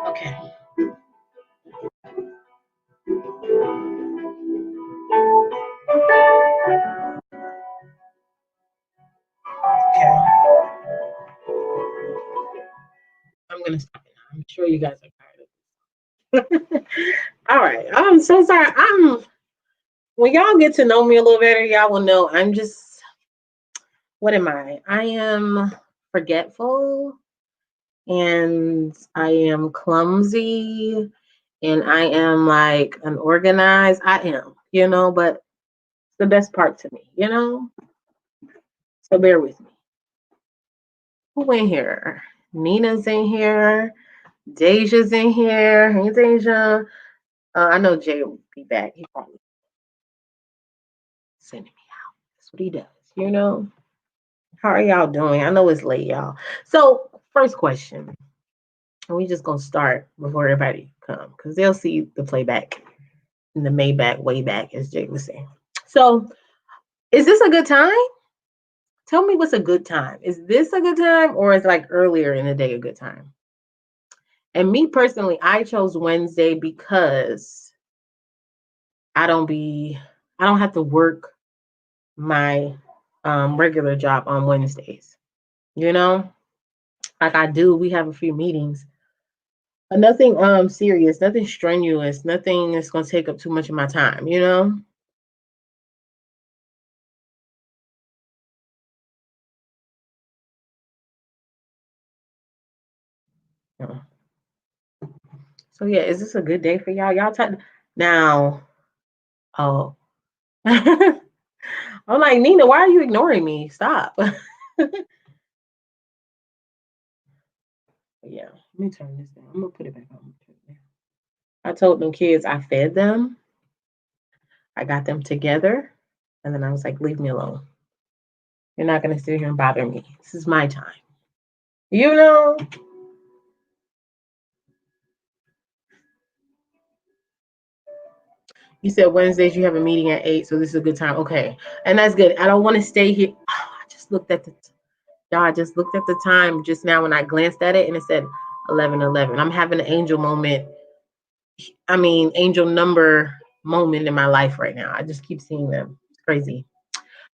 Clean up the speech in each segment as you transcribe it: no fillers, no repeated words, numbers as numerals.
Okay. Okay. I'm gonna stop it now. I'm sure you guys are tired of it. All right. I'm so sorry. When y'all get to know me a little better, y'all will know I'm just, what am I? I am forgetful, and I am clumsy, and I am like unorganized. I am, but it's the best part to me. So bear with me. Who in here? Nina's in here. Deja's in here. Hey, Deja. I know Jay will be back. He probably sending me out. That's what he does. How are y'all doing? I know it's late, y'all. So, first question. And we just gonna start before everybody come, because they'll see the playback in the Maybach way back, as Jay was saying. So, is this a good time? Tell me what's a good time. Is this a good time, or is like earlier in the day a good time? And me personally, I chose Wednesday because I don't have to work my regular job on Wednesdays. Like I do. We have a few meetings, but nothing serious, nothing strenuous, nothing that's gonna take up too much of my time. Yeah. So yeah, is this a good day for y'all? Y'all type now. Oh. I'm like, Nina, why are you ignoring me? Stop. Yeah, let me turn this down. I'm gonna put it back on. I told them kids I fed them. I got them together, and then I was like, leave me alone. You're not gonna sit here and bother me. This is my time. You know? You said Wednesdays you have a meeting at 8, so this is a good time. Okay. And that's good. I don't want to stay here. Oh, I just looked at the time just now when I glanced at it, and it said 11:11. I'm having an angel moment. I mean, angel number moment in my life right now. I just keep seeing them. It's crazy.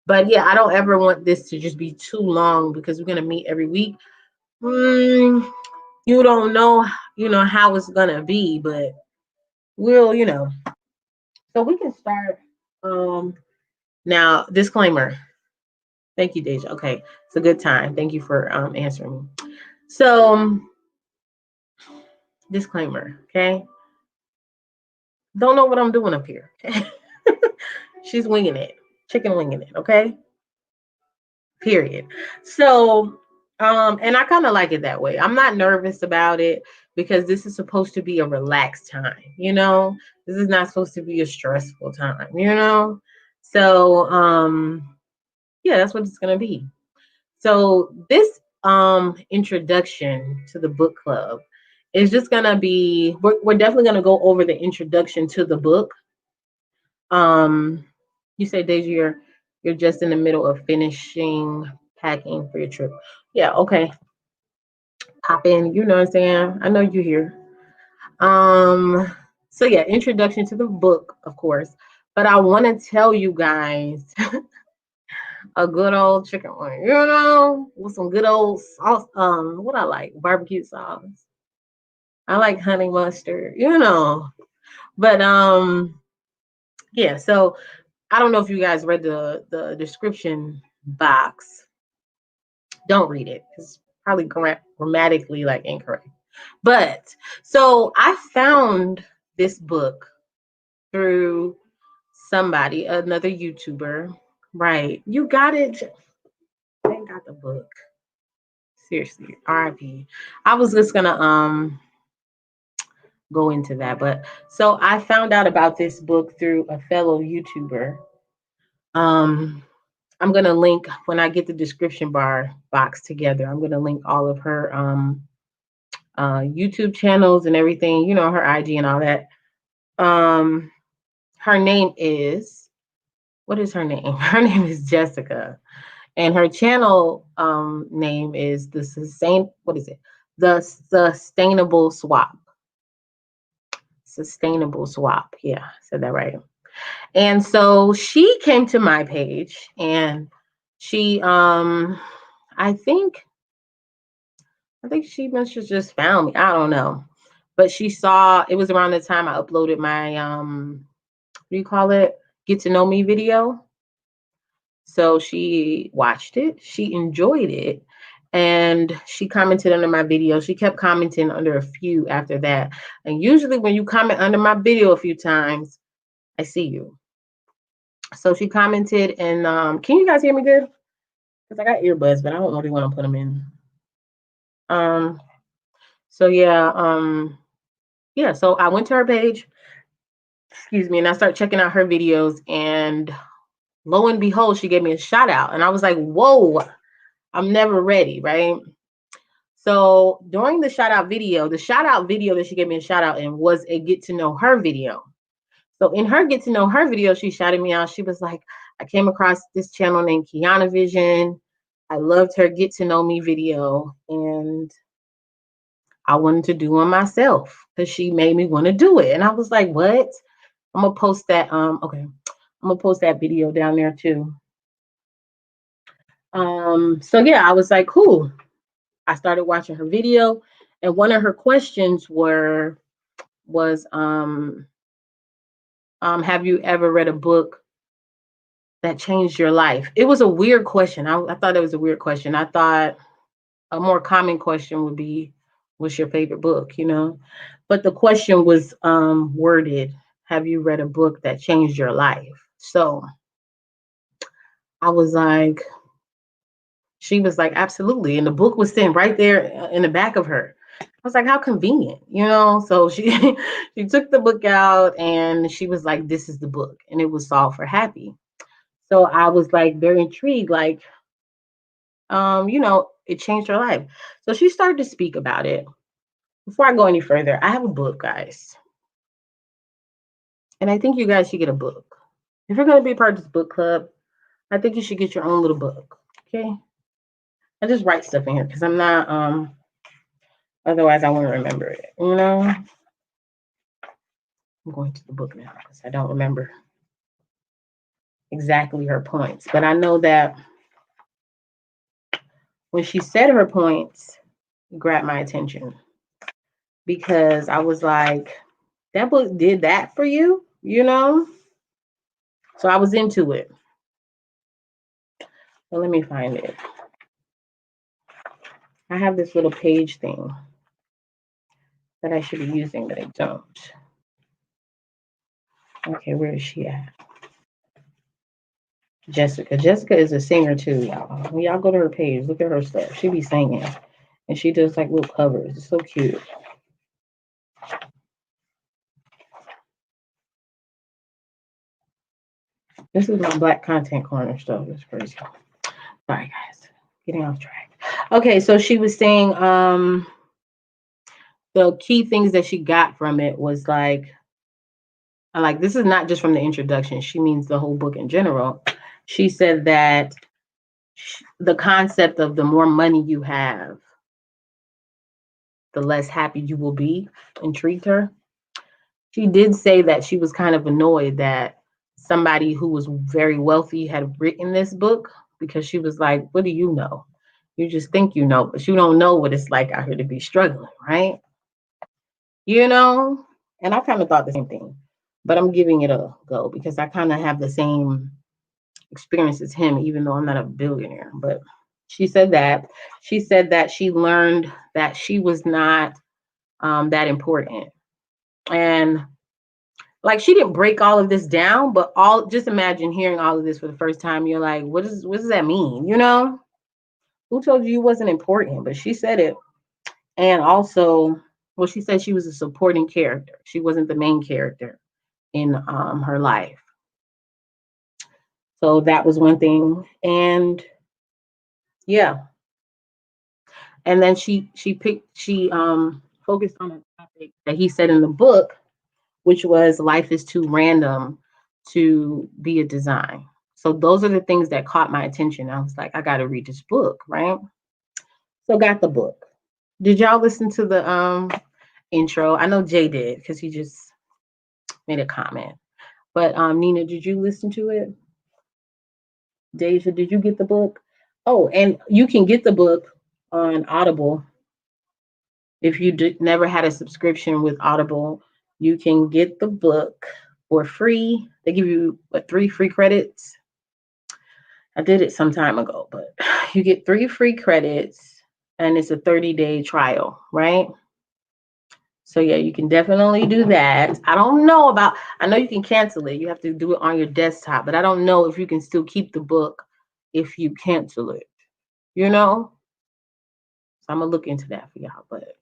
But yeah, I don't ever want this to just be too long, because we're gonna meet every week. You don't know, how it's gonna be, but we'll. So we can start. Now, disclaimer. Thank you, Deja. Okay, it's a good time. Thank you for answering me. So, disclaimer. Okay, don't know what I'm doing up here. She's winging it, chicken winging it. Okay. period. So, and I kind of like it that way. I'm not nervous about it because this is supposed to be a relaxed time, you know? This is not supposed to be a stressful time, you know? So, yeah, that's what it's going to be. So, this introduction to the book club is just going to be, we're definitely going to go over the introduction to the book. You say, Deja, you're just in the middle of finishing packing for your trip. Yeah, okay. Pop in, you know what I'm saying? I know you're here. So yeah, introduction to the book, of course. But I want to tell you guys a good old chicken wing, you know, with some good old sauce. What I like, barbecue sauce. I like honey mustard, you know. But yeah, so I don't know if you guys read the description box. Don't read it. It's probably grammatically like incorrect. But so I found this book through somebody, another YouTuber. Right. You got it. They got the book. Seriously. RIP. I was just gonna go into that. But so I found out about this book through a fellow YouTuber. Um I'm gonna link when I get the description bar box together. I'm gonna link all of her YouTube channels and everything, you know, her IG and all that. Um, her name is, what is her name? Her name is Jessica, and her channel name is the what is it? The Sustainable Swap. Sustainable Swap. Yeah, I said that right. And so she came to my page and she I think she must have just found me. I don't know. But she saw it was around the time I uploaded my what do you call it? Get to know me video. So she watched it, she enjoyed it, and she commented under my video. She kept commenting under a few after that. And usually when you comment under my video a few times, I see you. So she commented and can you guys hear me good? Because I got earbuds, but I don't really want to put them in. Um so yeah, so I went to her page, excuse me, and I started checking out her videos and lo and behold, she gave me a shout out. And I was like, whoa, I'm never ready, right? So during the shout out video that she gave me a shout out in was a get to know her video. So in her get to know her video, she shouted me out. She was like, I came across this channel named Kiana Vision. I loved her get to know me video and I wanted to do one myself because she made me want to do it. And I was like, what? I'm gonna post that. Okay. I'm gonna post that video down there too. So yeah, I was like, cool. I started watching her video, and one of her questions was have you ever read a book that changed your life? It was a weird question. I thought it was a weird question. I thought a more common question would be, what's your favorite book, you know? But the question was worded, have you read a book that changed your life? So I was like, she was like, absolutely. And the book was sitting right there in the back of her. I was like, how convenient, you know? So she she took the book out and she was like, this is the book. And it was Solve for Happy. So I was like very intrigued, like, you know, it changed her life. So she started to speak about it. Before I go any further, I have a book, guys. And I think you guys should get a book. If you're gonna be part of this book club, I think you should get your own little book. Okay. I just write stuff in here because I'm not otherwise I won't remember it. You know? I'm going to the book now because I don't remember exactly her points. But I know that when she said her points, it grabbed my attention because I was like, that book did that for you, you know? So I was into it. So let me find it. I have this little page thing that I should be using, but I don't. Okay, where is she at? Jessica. Jessica is a singer too, y'all. When y'all go to her page, look at her stuff. She be singing. And she does like little covers. It's so cute. This is my Black Content Corner stuff. It's crazy. Sorry, guys. Getting off track. Okay, so she was saying the key things that she got from it was like this is not just from the introduction. She means the whole book in general. She said that the concept of the more money you have, the less happy you will be, intrigued her. She did say that she was kind of annoyed that somebody who was very wealthy had written this book because she was like, what do you know? You just think you know, but you don't know what it's like out here to be struggling, right? You know? And I kind of thought the same thing, but I'm giving it a go because I kind of have the same experience as him, even though I'm not a billionaire. But she said that. She said that she learned that she was not that important. And like she didn't break all of this down, but just imagine hearing all of this for the first time. You're like, what does that mean? You know? Who told you wasn't important? But she said it. And also, well, she said she was a supporting character. She wasn't the main character in her life. So that was one thing. And yeah. And then she focused on a topic that he said in the book, which was life is too random to be a design. So those are the things that caught my attention. I was like, I got to read this book, right? So got the book. Did y'all listen to the intro? I know Jay did because he just made a comment. But Nina, did you listen to it? Deja, did you get the book? Oh, and you can get the book on Audible. If you never had a subscription with Audible, you can get the book for free. They give you 3 free credits. I did it some time ago, but you get 3 free credits and it's a 30-day trial, right? So yeah, you can definitely do that. I know you can cancel it. You have to do it on your desktop, but I don't know if you can still keep the book if you cancel it, you know? So I'm gonna look into that for y'all, but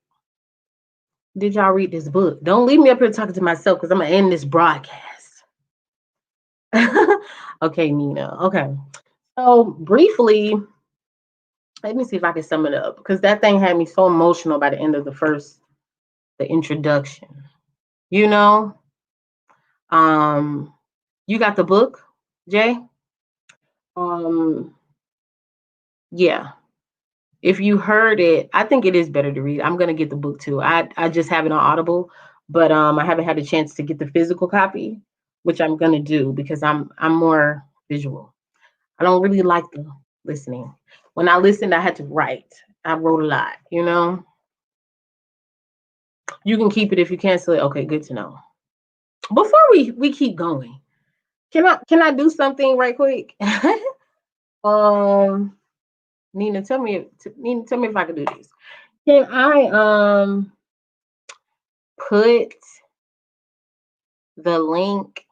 did y'all read this book? Don't leave me up here talking to myself because I'm gonna end this broadcast. Okay, Nina. Okay. So briefly, let me see if I can sum it up because that thing had me so emotional by the end of the introduction. You know? You got the book, Jay? Yeah. If you heard it, I think it is better to read. I'm gonna get the book too. I just have it on Audible, but I haven't had a chance to get the physical copy, which I'm gonna do because I'm more visual. I don't really like the listening. When I listened, I had to write. I wrote a lot, you know. You can keep it if you cancel it. Okay, good to know. Before we keep going, can I do something right quick? Nina, tell me if I can do this. Can I put the link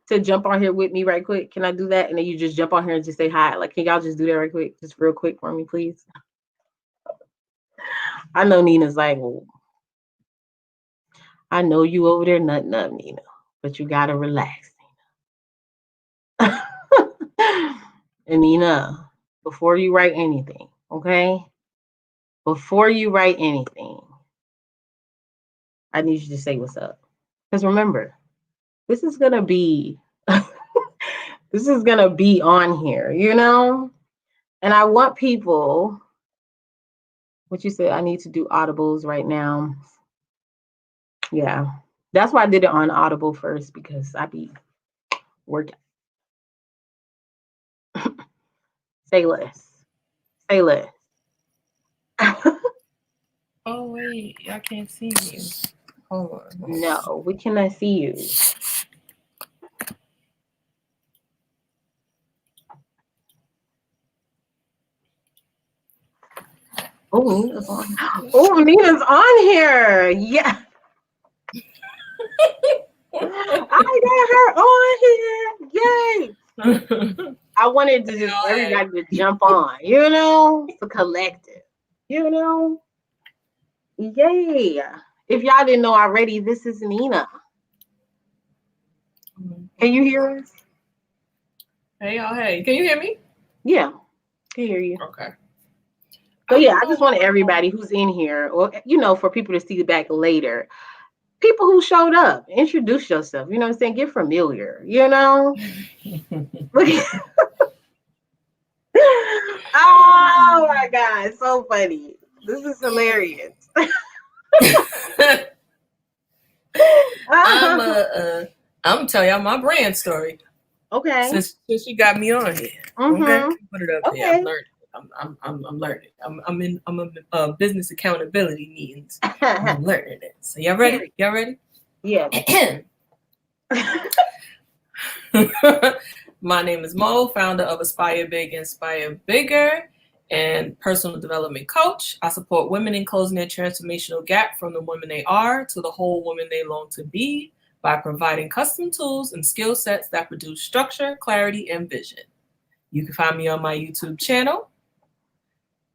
to jump on here with me right quick? Can I do that? And then you just jump on here and just say hi. Like, can y'all just do that right quick? Just real quick for me, please. I know Nina's like, well, I know you over there nutting up, Nina, but you gotta relax, Nina. And Nina, before you write anything, okay? Before you write anything, I need you to say what's up. Because remember, this is gonna be this is gonna be on here, you know? And I want people, what you said, I need to do audibles right now. Yeah. That's why I did it on Audible first, because I be working. Say less. Say less. Oh wait, I can't see you. Hold on. No, we cannot see you. Oh, Nina's on. Oh, Nina's on here. Yeah. I got her on here. Yay. I wanted to just everybody to jump on, the collective, you know. Yeah. If y'all didn't know already, this is Nina. Can you hear us? Hey, y'all. Hey, can you hear me? Yeah, can hear you. Okay. So yeah, I just wanted everybody who's in here, or for people to see back later. People who showed up, introduce yourself. You know what I'm saying? Get familiar. Oh my God, so funny. This is hilarious. I'm telling y'all my brand story. Okay. Since you got me on here. Okay. Put it up here. I'm learning. I'm learning. I'm in business accountability meetings. I'm learning it. So y'all ready? Y'all ready? Yeah. My name is Mo, founder of Aspire Big, Inspire Bigger, and personal development coach. I support women in closing their transformational gap from the woman they are to the whole woman they long to be by providing custom tools and skill sets that produce structure, clarity, and vision. You can find me on my YouTube channel.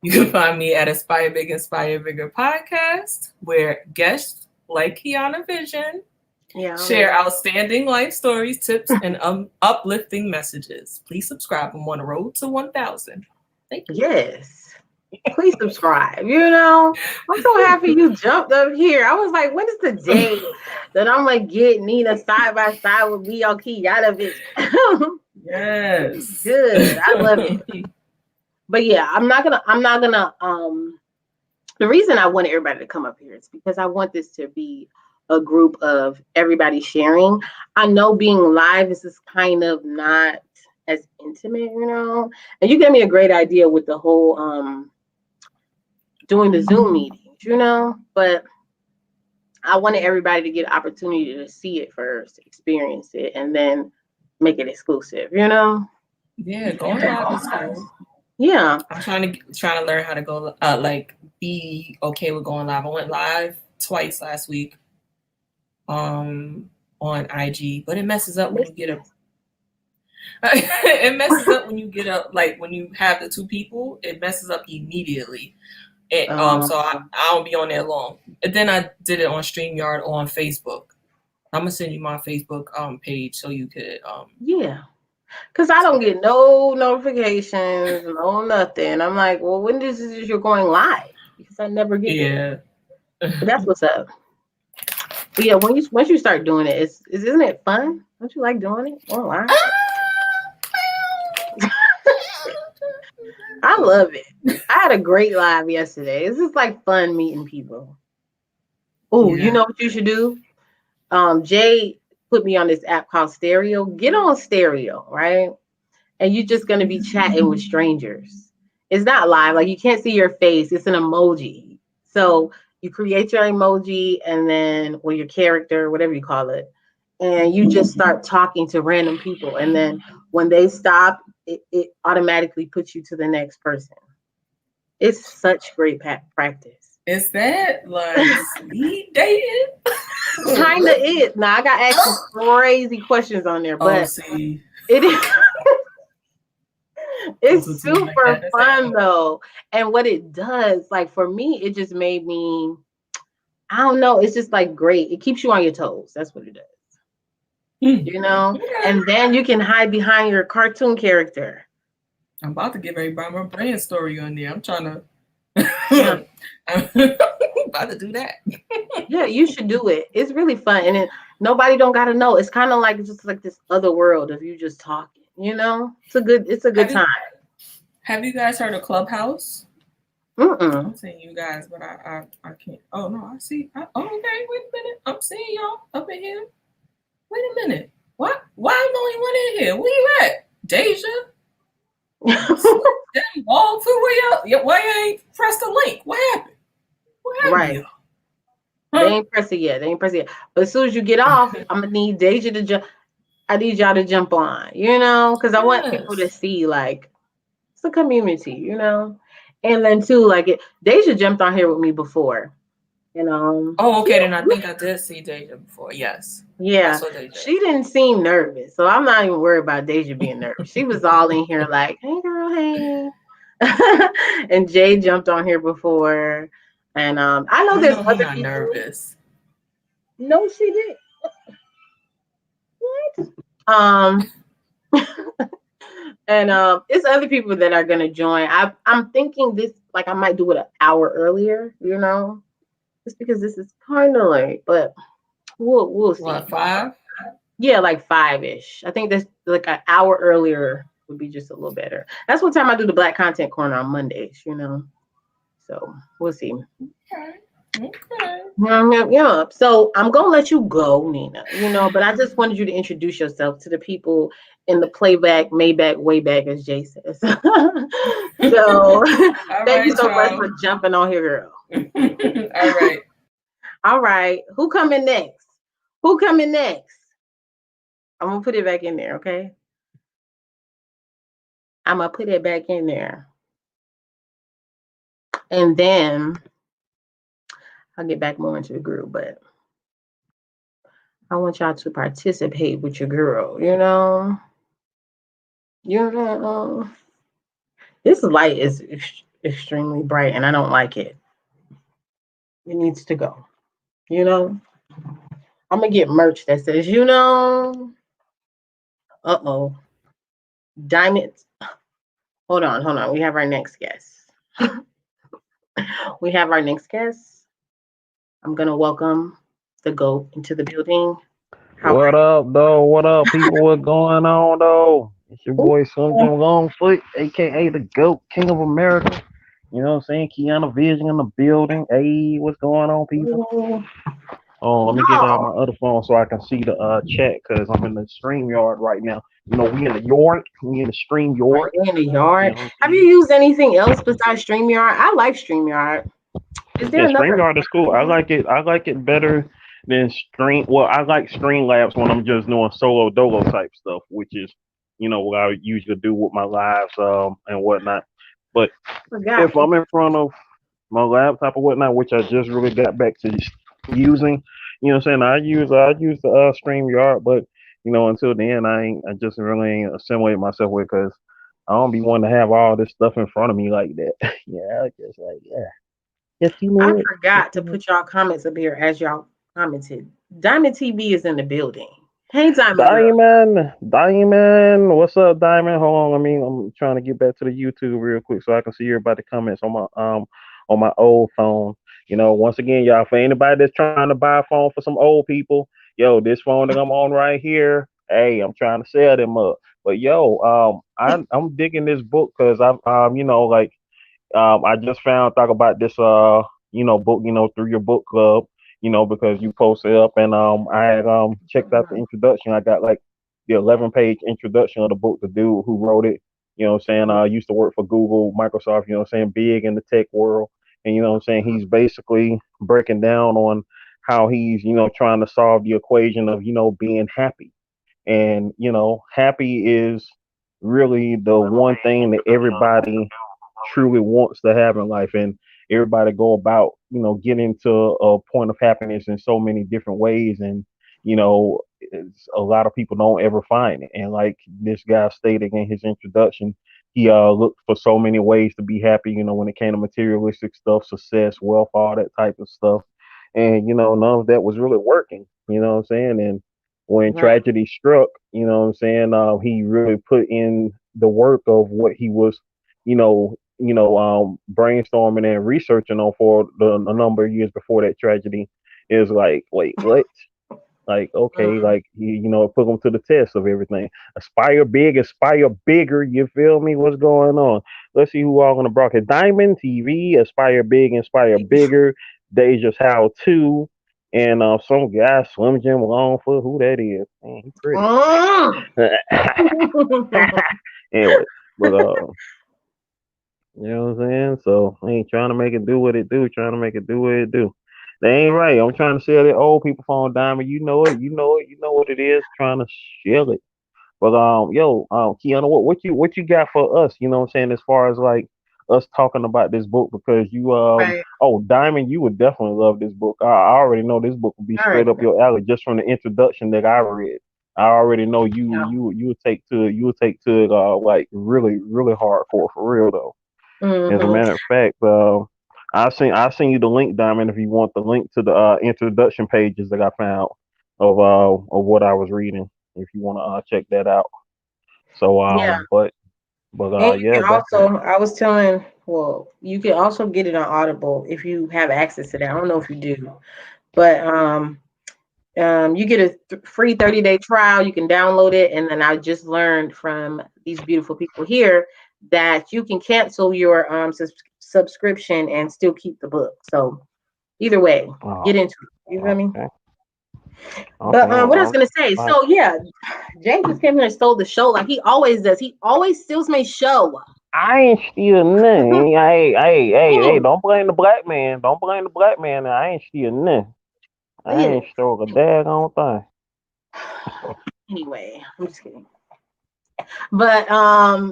You can find me at Aspire Big, Inspire Bigger podcast, where guests like Kiana Vision share outstanding life stories, tips, and uplifting messages. Please subscribe. I'm on the road to 1,000. Thank you. Yes. Please subscribe. I'm so happy you jumped up here. I was like, when is the day that I'm gonna get Nina side by side with B.O. Kiana? Yes. Good. I love it. But yeah, I'm not gonna the reason I want everybody to come up here is because I want this to be a group of everybody sharing. I know being live is kind of not as intimate, and you gave me a great idea with the whole doing the Zoom meetings, but I wanted everybody to get an opportunity to see it first, experience it, and then make it exclusive, Yeah, going live is cool. Yeah. I'm trying to learn how to go be okay with going live. I went live twice last week on IG, but it messes up when you get a it messes up when you get up, when you have the two people, it messes up immediately. And, so I don't be on there long. And then I did it on StreamYard or on Facebook. I'm gonna send you my Facebook page so you could yeah. Because I don't get no notifications, no nothing. I'm like, well, when this is you're going live? Because I never get it. But that's what's up. But yeah, once you start doing it, isn't it fun? Don't you like doing it online? I love it. I had a great live yesterday. It's just like fun meeting people. Oh, you know what you should do? Jay put me on this app called Stereo. Get on Stereo, right? And you're just going to be chatting with strangers. It's not live. Like, you can't see your face. It's an emoji. So you create your emoji and then, or your character, whatever you call it, and you just start talking to random people. And then when they stop, it automatically puts you to the next person. It's such great practice. Is that like speed dating? Kind of is. Now, I got asked some crazy questions on there, but it is. It's super fun though. And what it does, like for me, it just made me, I don't know, it's just like great. It keeps you on your toes. That's what it does. And then you can hide behind your cartoon character. I'm about to give everybody my brand story on there. I'm trying to about to do that. Yeah, you should do it. It's really fun. And nobody don't gotta know. It's kind of like just like this other world of you just talking, It's a good time. Have you guys heard of Clubhouse? I'm seeing you guys, but I can't. Oh no, I see. Okay, wait a minute. I'm seeing y'all up in here. Wait a minute. What? Why am I the only one in here? Where you at, Deja? Walk through why you ain't pressed the link? What happened? Right. They ain't pressed it yet. But as soon as you get off, I'm gonna need Deja to jump. I need y'all to jump on, because I want people to see like it's a community, And then too, like Deja jumped on here with me before. And Oh, okay. Then I think I did see Deja before. Yes, I yeah, saw Deja. she didn't seem nervous, so I'm not even worried about Deja being nervous. She was all in here like, "Hey, girl, hey." And Jay jumped on here before, and I know You there's know he other not people. nervous. No, she did. What? And it's other people that are gonna join. I'm thinking this like I might do it an hour earlier, just because this is kind of late, but we'll see. What, 5? Yeah, like 5-ish. I think that's like an hour earlier would be just a little better. That's what time I do the Black Content Corner on Mondays. So we'll see. Okay. Okay. Yeah. So I'm gonna let you go, Nina. But I just wanted you to introduce yourself to the people in the playback, Maybach, way back, as Jay says. So All thank you right, so much y'all. for jumping on here, girl. All right. All right, who coming next? Who coming next? I'm gonna put it back in there, okay? I'm gonna put it back in there, and then I'll get back more into the group. But I want y'all to participate with your girl. You know. This light is extremely bright, and I don't like it. It needs to go. You know. I'm gonna get merch that says. Uh-oh. Diamonds. Hold on. We have our next guest. We have our next guest. I'm gonna welcome the GOAT into the building. How What up, though? What up, people? What going on, though? It's your are boy Slim Jim Longfoot, aka the GOAT, King of America. You know what I'm saying? Kiana Vision in the building. Hey, what's going on, people? you? Oh, let me get out No. my other phone so I can see the chat because I'm in the stream yard right now. We in the yard. We in the stream Are yard. you in the You yard? know what I'm Have you saying? used anything else besides StreamYard? I like StreamYard. Is there Yeah, another? StreamYard is cool. I like it. I like it better than Stream. Well, I like Streamlabs when I'm just doing solo dolo type stuff, which is, what I usually do with my lives and whatnot. But if Forgot. I'm in front of my laptop or whatnot, which I just really got back to using, what I'm saying, I use the StreamYard, but until then, I just really ain't assimilated myself with because I don't be wanting to have all this stuff in front of me like that. Yeah, I just like yeah. Yes, you I know it. Yes, forgot to you know it. put y'all comments up here as y'all commented. Diamond TV is in the building. Hey, Diamond Girl. Diamond, what's up, Diamond? Hold on, I'm trying to get back to the YouTube real quick so I can see everybody comments on my old phone. Once again, y'all, for anybody that's trying to buy a phone for some old people, yo, this phone that I'm on right here, hey, I'm trying to sell them up. But yo, I'm digging this book because I just found talk about this book through your book club because you posted up and I had checked out the introduction. I got like the 11-page introduction of the book. The dude who wrote it, what I'm saying, used to work for Google, Microsoft, what I'm saying, big in the tech world, and what I'm saying, he's basically breaking down on how he's trying to solve the equation of being happy. And happy is really the one thing that everybody truly wants to have in life, and everybody go about getting to a point of happiness in so many different ways, and a lot of people don't ever find it. And like this guy stated in his introduction, he looked for so many ways to be happy, when it came to materialistic stuff, success, wealth, all that type of stuff. And none of that was really working, what I'm saying. And when Right. tragedy struck, what I'm saying, he really put in the work of what he was, brainstorming and researching on for a number of years before that tragedy. Is like, wait, what? Like, okay, Mm. like it put them to the test of everything. Aspire big, aspire bigger. You feel me? What's going on? Let's see who all gonna broadcast. Diamond TV, aspire big, inspire bigger. Deja's how to, and some guy Slim Jim Longfoot. Who that is? Man, he pretty. Mm. Anyway, but you know what I'm saying? So I ain't trying to make it do what it do, trying to make it do what it do. They ain't right. I'm trying to sell that old people phone diamond. You know it, you know it, you know what it is, trying to sell it. But Kiana, what you got for us, what I'm saying, as far as like us talking about this book because you Right. oh, Diamond, you would definitely love this book. I already know this book will be All right. straight up your alley just from the introduction that I read. I already know Yeah. you would take to it, like really hardcore for real though. As a Mm-hmm. matter of fact, I seen you the link, Diamond, if you want the link to the introduction pages that I found of what I was reading, if you want to check that out. So Yeah. And you yeah, can definitely. also, I was telling, well, you can also get it on Audible if you have access to that. I don't know if you do, but you get a free 30-day trial. You can download it, and then I just learned from these beautiful people here that you can cancel your subscription and still keep the book. So either way, Oh, get into it. You feel me? okay, okay. But what I was Well, gonna say, like, so yeah, Jay just came here and stole the show like he always does. He always steals my show. I ain't steal Mm. nothing. Hey, don't blame the black man. Don't blame the black man. I ain't steal nothing. I Yeah. ain't stole a daggone thing. Anyway, I'm just kidding. But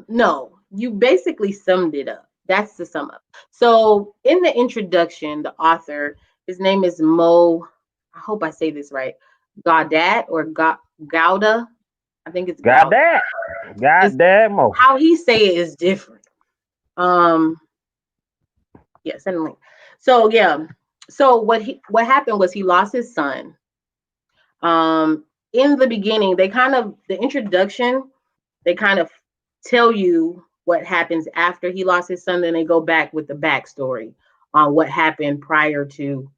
no, you basically summed it up. That's the sum up. So in the introduction, the author, his name is Mo. I hope I say this right. Gawdat or Gouda. I think it's God Gouda. damn. It's God damn mo. how he say it is different. Um, yeah, send a link. So yeah. So what happened was he lost his son. In the beginning, the introduction, they kind of tell you what happens after he lost his son, then they go back with the backstory on what happened prior to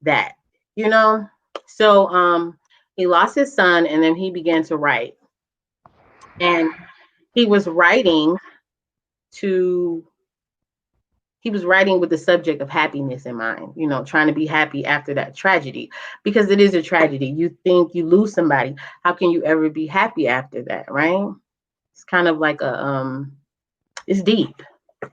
that, you know. So he lost his son and then he began to write, and he was writing to he was writing with the subject of happiness in mind, you know, trying to be happy after that tragedy, because it is a tragedy. You think you lose somebody, how can you ever be happy after that, right? It's kind of like it's deep.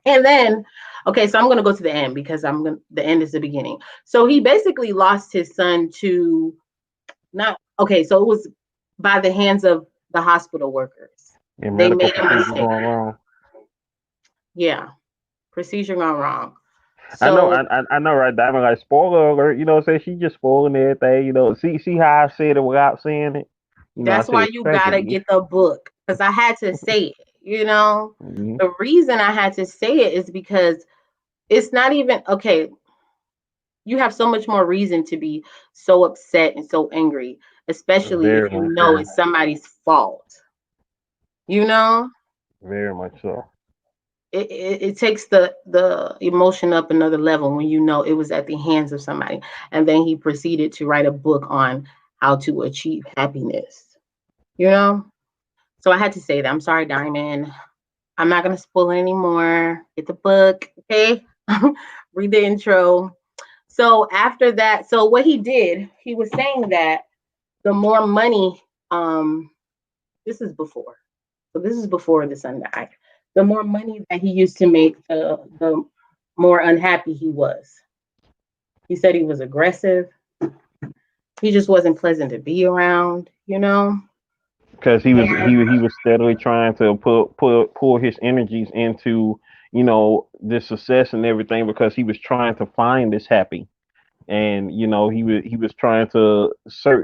And then, okay, so I'm going to go to the end because the end is the beginning. So he basically lost his son to not, okay, so it was by the hands of the hospital workers. Your They medical made a procedure mistake. going wrong. Yeah, procedure gone wrong. I know, So I know, right? Diamond, like spoiler alert. You know, what I'm saying she just spoiling everything. You know, see how I said it without saying it. You know, I that's why said you got to tragedy. get the book, because I had to say it, you know. Hmm. The reason I had to say it is because it's not even, okay, you have so much more reason to be so upset and so angry, especially if Very you much know so. it's somebody's fault. You know, Very much so. it takes the emotion up another level when you know it was at the hands of somebody. And then he proceeded to write a book on how to achieve happiness. You know, so I had to say that. I'm sorry, Diamond. I'm not gonna spoil it anymore. Get the book, okay? Read the intro. So after that, so what he did, he was saying that the more money, this is before. So this is before the son died. The more money that he used to make, the more unhappy he was. He said he was aggressive. He just wasn't pleasant to be around, you know? Because And he was steadily trying to pull his energies into this success and everything because he was trying to find this happy. And he was trying to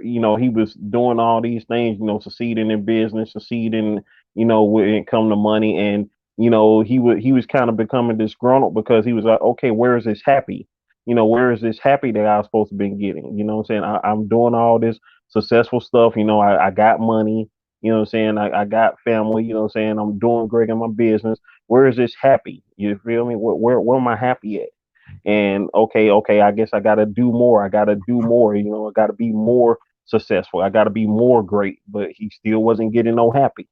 he was doing all these things, succeeding in business, succeeding, when it come to money. And he was kind of becoming disgruntled because he was like, okay, where is this happy? Where is this happy that I was supposed to be getting? What I'm saying? I'm doing all this successful stuff. I got money. What I'm saying? I got family. What I'm saying? I'm doing great in my business. Where is this happy? You feel me? Where am I happy at? And okay, I guess I gotta do more. I gotta do more. I gotta be more successful. I gotta be more great. But he still wasn't getting no happy.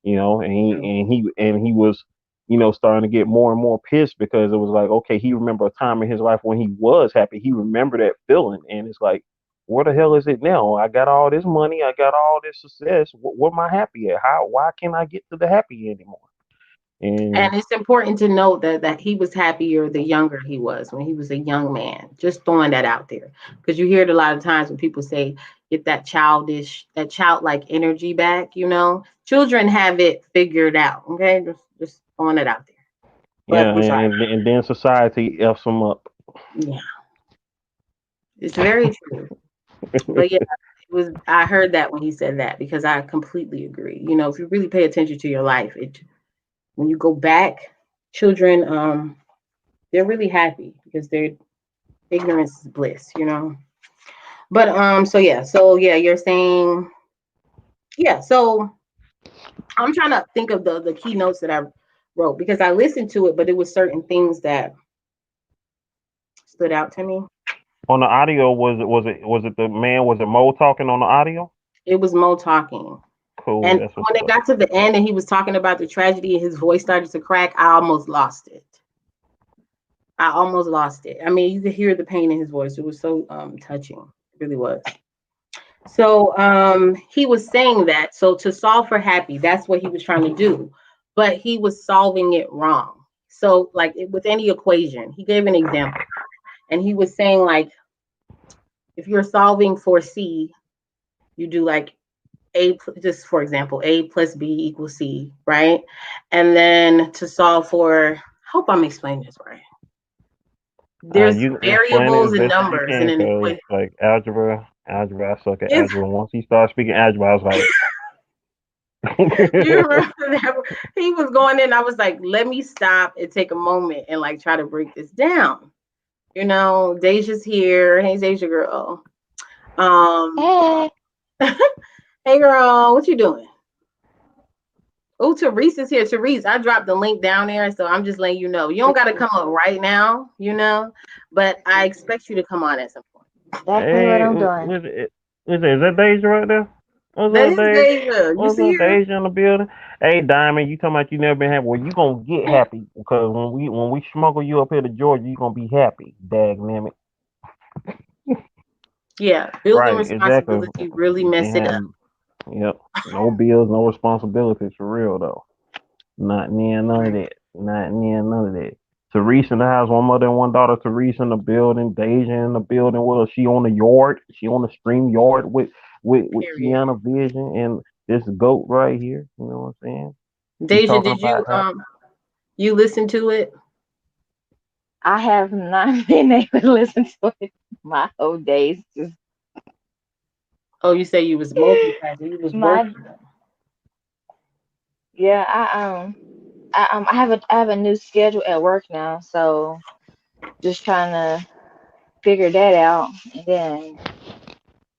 And he was, starting to get more and more pissed because it was like, okay, he remember a time in his life when he was happy. He remembered that feeling, and it's like, where the hell is it now? I got all this money. I got all this success. What am I happy at? Why can't I get to the happy anymore? And it's important to note that he was happier the younger he was, when he was a young man. Just throwing that out there, because you hear it a lot of times when people say get that childlike energy back. Children have it figured out. Okay, just throwing it out there. But Yeah, I'm sorry. and then society f's them up. Yeah, it's very true. But yeah, it was. I heard that when he said that because I completely agree. You know, if you really pay attention to your life, it when you go back, children, they're really happy because their ignorance is bliss. You know. But so yeah, you're saying yeah. So I'm trying to think of the keynotes that I wrote because I listened to it, but it was certain things that stood out to me. On the audio, was it the man? Was it Mo talking on the audio? It was Mo talking. Cool, And that's what's when it up. got to the end and he was talking about the tragedy and his voice started to crack, I almost lost it. I almost lost it. I mean, you could hear the pain in his voice. It was so touching. It really was. So he was saying that. So to solve for happy, that's what he was trying to do. But he was solving it wrong. So like with any equation, he gave an example. And he was saying like if you're solving for C, you do like just for example, A plus B equals C, right? And then to solve for, I hope I'm explaining this right. There's You can explain it variables as and best as you numbers in can, an cause equation. like algebra, I suck at It's, algebra. Once he started speaking algebra, I was you like, remember that he was going in, I was like, let me stop and take a moment and like try to break this down. You know, Deja's here. Hey Deja girl. Um Hey, hey girl, what you doing? Oh, Therese is here. Therese, I dropped the link down there, so I'm just letting you know. You don't got to come up right now, you know, but I expect you to come on at some point. exactly what hey, I'm doing. is that Deja right there? What's That up, is Deja? Deja. You What's see up, her? Deja in the building? Hey, Diamond, you talking about you never been happy? Well, you gonna get happy because when we smuggle you up here to Georgia, you gonna be happy. Dag it. Yeah, building Right, exactly. responsibility really mess And it up. have yep, no bills, no responsibilities for real though. Not near none of Right. that. Not near none of that. Teresa in the house, one mother and one daughter. Teresa in the building. Deja in the building. Well, she on the yard. She on the stream yard with Period. Kiana Vision and this goat right here. You know what I'm saying? She Deja, talking did about you how. you listen to it? I have not been able to listen to it my whole days. Just Oh, you say you was multitasking. You was my working. yeah, I have a new schedule at work now, so just trying to figure that out. And then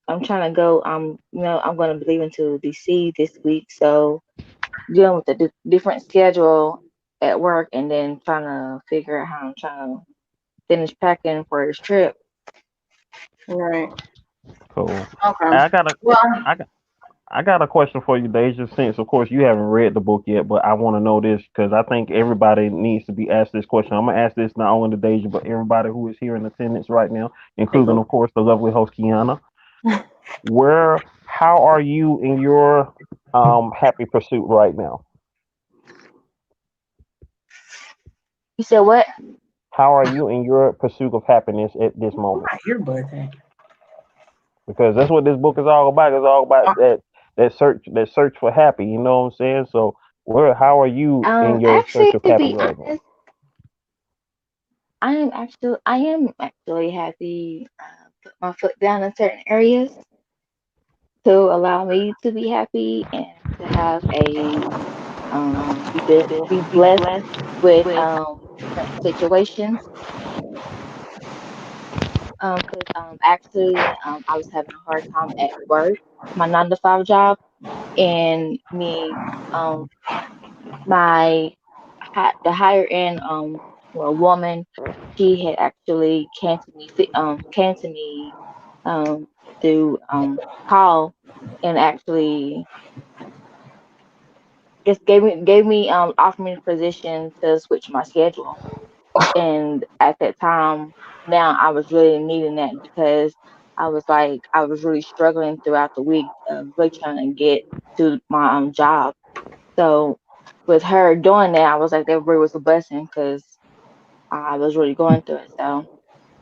I'm trying to go. I'm going to be leaving to DC this week, so dealing with the different schedule at work, and then trying to figure out how I'm trying to finish packing for this trip. Right. Cool. Okay. I got a Well, I got I got a question for you, Deja. Since of course you haven't read the book yet, but I want to know this because I think everybody needs to be asked this question. I'm gonna ask this not only to Deja, but everybody who is here in attendance right now, hey, including go. of course the lovely host Kiana. How are you in your happy pursuit right now? You said what? How are you in your pursuit of happiness at this Where moment? my earbud at? Because that's what this book is all about. It's all about that search for happy. You know what I'm saying? So where how are you in your search Actually, of to happy be right now? honest, I am actually happy. Put my foot down in certain areas to allow me to be happy and to have a be blessed with different situations. Because actually I was having a hard time at work, my 9 to 5 job, and me um my the higher end well, woman, she had actually came to me um through call, and actually just gave me offered me the position to switch my schedule. And at that time, now I was really needing that because I was really struggling throughout the week, really trying to get to my job. So with her doing that, I was like, that really was a blessing because I was really going through it. So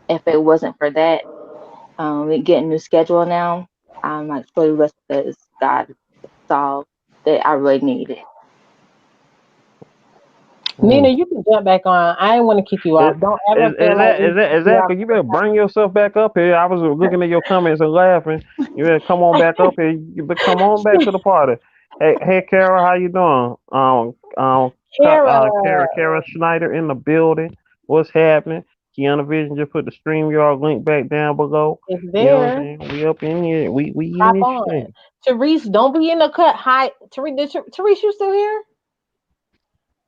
if it wasn't for that, me getting a new schedule now, I'm like really blessed because God saw that I really needed. Nina, you can jump back on. I ain't want to kick you Is, off. Don't ever feel like we kick is you that? off. Cause you better bring yourself back up here. I was looking at your comments and laughing. You better come on back up here. You better come on back to the party. Hey, Kara, how you doing? Kara Kara Schneider in the building. What's happening? Kiana Vision just put the StreamYard link back down below. is You know what I'm there. saying? We up in here. We in Hop this on. thing. Therese, don't be in the cut. Hi, Therese, you still here?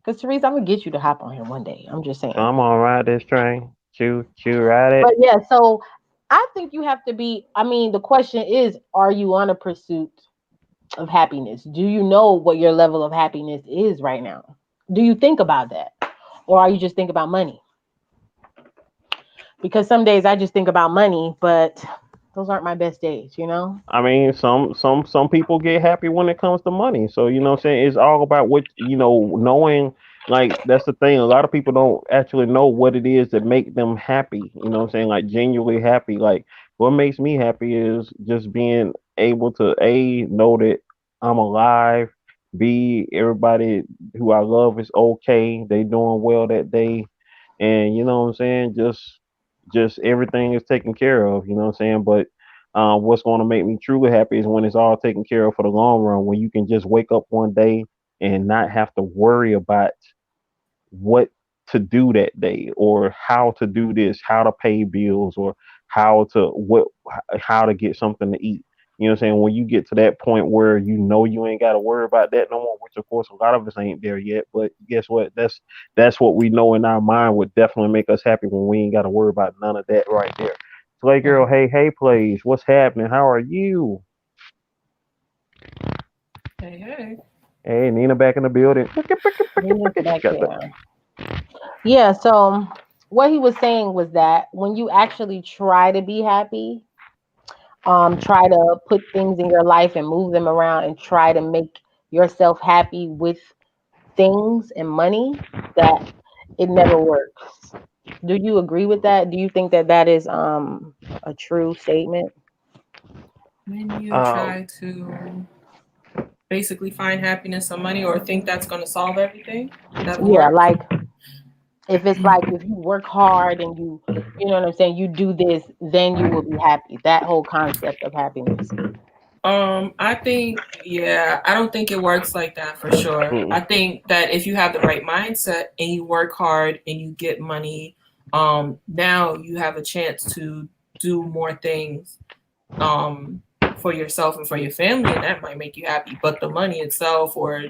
Because Therese, I'm gonna get you to hop on here one day. I'm just saying. Come on, ride this train. Choo, ride it. But yeah, so I think you have to be. I mean, the question is, are you on a pursuit of happiness? Do you know what your level of happiness is right now? Do you think about that? Or are you just thinking about money? Because some days I just think about money, but those aren't my best days, you know? I mean, some people get happy when it comes to money. So you know what I'm saying? It's all about what knowing. Like that's the thing. A lot of people don't actually know what it is that make them happy. You know what I'm saying? Like genuinely happy. Like what makes me happy is just being able to know that I'm alive. B, everybody who I love is okay. They doing well that day, and you know what I'm saying? Just everything is taken care of. You know what I'm saying? But what's going to make me truly happy is when it's all taken care of for the long run, when you can just wake up one day and not have to worry about what to do that day or how to do this, how to pay bills or how to get something to eat. You know what I'm saying? When you get to that point where you know you ain't got to worry about that no more, which of course a lot of us ain't there yet, but guess what? That's what we know in our mind would definitely make us happy when we ain't got to worry about none of that right there. Play girl, hey, plays. What's happening? How are you? Hey. Hey, Nina back in the building. Nina's back there. Yeah, so what he was saying was that when you actually try to be happy, try to put things in your life and move them around and try to make yourself happy with things and money, that it never works. Do you agree with that? Do you think that that is a true statement? When you Um, try to basically find happiness in money or think that's going to solve everything, that will Yeah, work. like if it's like if you work hard and you know what I'm saying, you do this, then you will be happy. That whole concept of happiness. I think, yeah, I don't think it works like that for sure. mm, I think that if you have the right mindset and you work hard and you get money, now you have a chance to do more things, for yourself and for your family, and that might make you happy. But the money itself or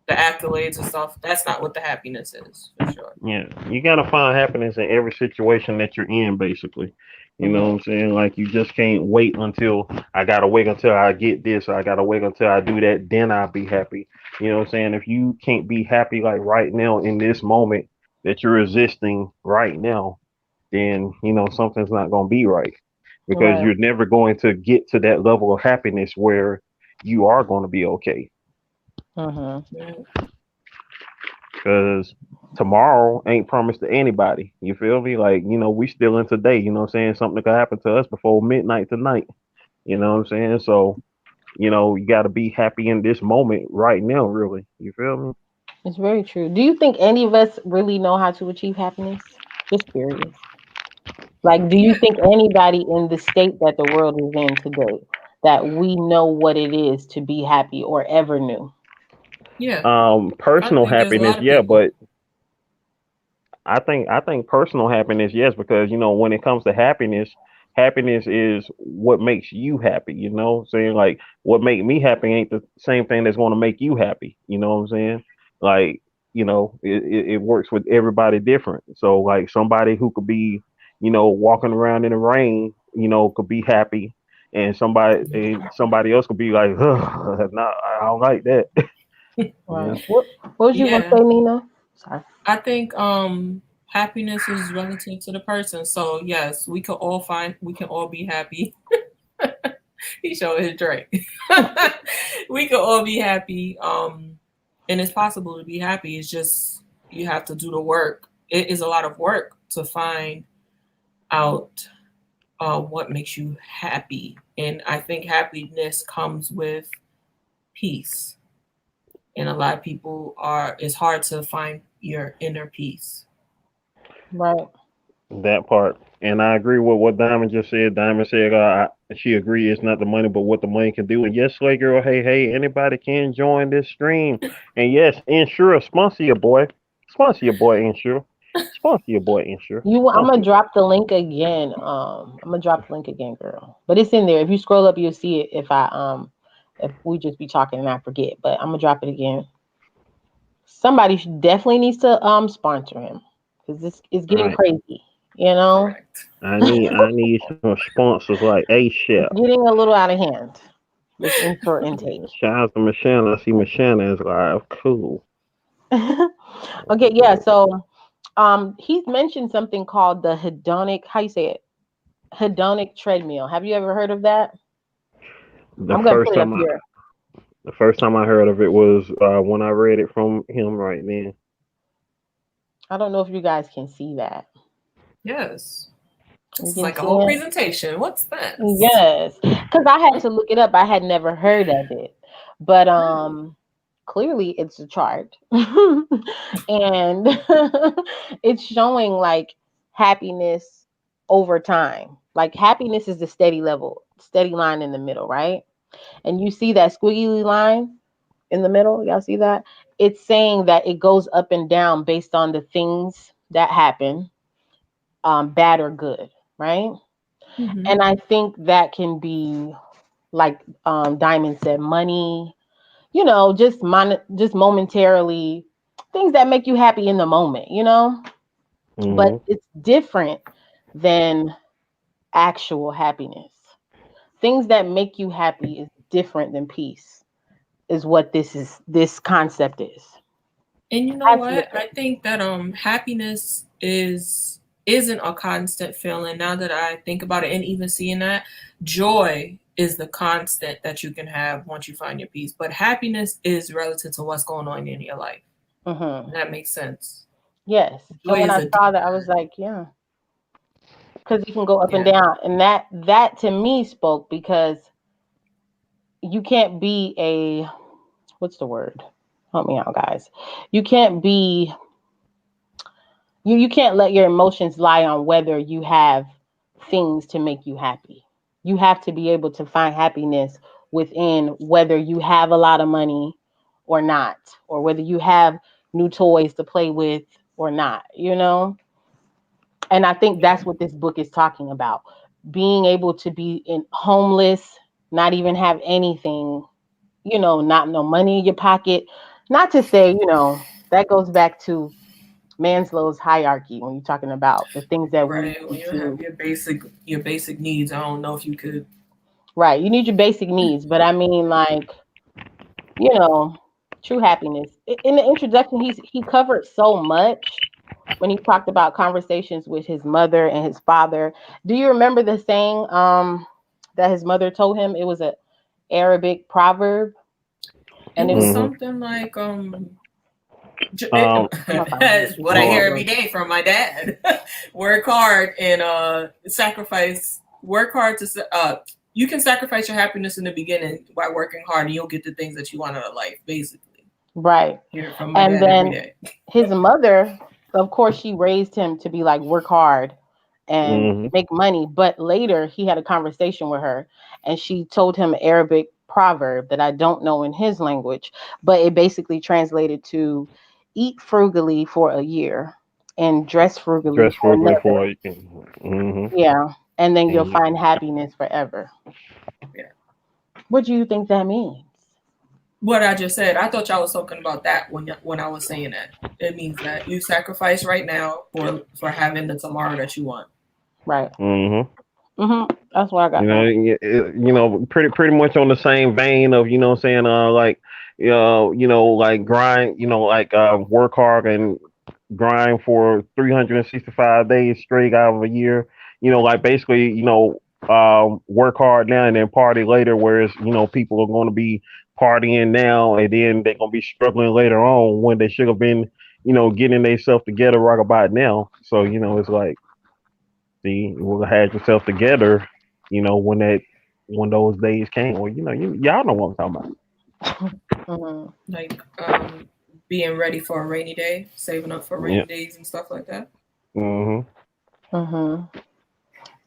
the accolades and stuff, that's not what the happiness is for sure. yeah, you gotta find happiness in every situation that you're in, basically. You know what Hmm. I'm saying? Like you just can't wait until I gotta wait until I get this, or I gotta wait until I do that, then I'll be happy. You know what I'm saying? If you can't be happy like right now in this moment that you're resisting right now, then something's not gonna be right. Because Right. you're never going to get to that level of happiness where you are going to be okay. Hmm. Yeah. Because tomorrow ain't promised to anybody. You feel me? Like, we still in today. You know what I'm saying? Something could happen to us before midnight tonight. You know what I'm saying? So, you got to be happy in this moment right now, really. You feel me? It's very true. Do you think any of us really know how to achieve happiness? Just curious. Like, do you Yeah. think anybody in the state that the world is in today that we know what it is to be happy or ever knew? Yeah. I Personal think there's a happiness, lot of yeah, people. but I think personal happiness, yes, because when it comes to happiness, happiness is what makes you happy. Saying like what make me happy ain't the same thing that's going to make you happy. You know what I'm saying? Like it works with everybody different. So like somebody who could be walking around in the rain, could be happy, and somebody else could be like, nah, I don't like that. Right. Yeah. What was you gonna Yeah. say, Nina? Sorry. I think happiness is relative to the person. So yes, we can all be happy. He showed his drink. We can all be happy. And it's possible to be happy. It's just you have to do the work. It is a lot of work to find out what makes you happy. And I think happiness comes with peace. And a lot of people it's hard to find your inner peace. Right. That part. And I agree with what Diamond just said. Diamond said she agreed it's not the money, but what the money can do. And yes, Slay Girl, hey, anybody can join this stream. And yes, Insure, sponsor your boy. Sponsor your boy, Insure. Sponsor your boy, Insure. I'm gonna Sponsor. drop the link again. I'm gonna drop the link again, girl. But it's in there. If you scroll up, you'll see it. If we just be talking and I forget, but I'm gonna drop it again. Somebody definitely needs to sponsor him because this is All getting right. crazy. You know, Correct. I need some sponsors like A it's Chef. getting a little out of hand. This in-store intake. Shout out to Michelle. I see Michelle is live. Cool. Okay, yeah. So, he's mentioned something called the hedonic. How you say it? Hedonic treadmill. Have you ever heard of that? The I'm gonna first put it up time I here. the first time I heard of it was when I read it from him right then. I don't know if you guys can see that. Yes. You It's can like a see whole it. presentation. What's this? Yes, because I had to look it up. I had never heard of it, but clearly it's a chart, and it's showing like happiness over time. Like happiness is the steady level, steady line in the middle, right? And you see that squiggly line in the middle. Y'all see that? It's saying that it goes up and down based on the things that happen, bad or good, right? Mm-hmm. And I think that can be like Diamond said, money, just momentarily things that make you happy in the moment. But Hmm. it's different than actual happiness. Things that make you happy is different than peace, is what this concept is. And you know That's what? different. I think that happiness isn't a constant feeling. Now that I think about it, and even seeing that, joy is the constant that you can have once you find your peace. But happiness is relative to what's going on in your life. Hmm. And that makes sense. Yes. So Joy when is I a saw that, I was like, yeah, because you can go up and yeah, down, and that to me spoke because you can't be a what's the word? Help me out, guys. You can't be you can't let your emotions lie on whether you have things to make you happy. You have to be able to find happiness within whether you have a lot of money or not, or whether you have new toys to play with or not. And I think yeah, that's what this book is talking about. Being able to be in homeless, not even have anything, not no money in your pocket. Not to say, that goes back to Maslow's hierarchy when you're talking about the things that we right. When need you have to. your basic needs, I don't know if you could. Right, you need your basic needs, but I mean, like, you know, true happiness. In the introduction, he covered so much when he talked about conversations with his mother and his father. Do you remember the saying that his mother told him? It was a Arabic proverb, It and it was was. Hmm. something like Um. I'm gonna find that's it. what I Hold hear on. every day from my dad. Work hard and sacrifice. Work hard to you can sacrifice your happiness in the beginning by working hard, and you'll get the things that you want out of life. Basically, Right. hear it from my And dad every then day. his mother, of course, she raised him to be like work hard and Hmm. make money. But later he had a conversation with her and she told him an Arabic proverb that I don't know in his language, but it basically translated to eat frugally for a year and dress frugally Dress for frugally another. for you. Hmm. Yeah. And then you'll And find happiness forever. Yeah. What do you think that means? What I just said, I thought y'all was talking about that when I was saying that. It means that you sacrifice right now for having the tomorrow that you want. Right. hmm That's what I got from it. pretty much on the same vein of what I'm saying like like grind like work hard and grind for 365 days straight out of a year. Like basically work hard now and then party later. Whereas people are going to be partying now and then they're going to be struggling later on when they should have been getting themselves together right about now. So it's like, see, you will have yourself together, when those days came. Well, y'all know what I'm talking about. Hmm. Like being ready for a rainy day, saving up for rainy days and stuff like that.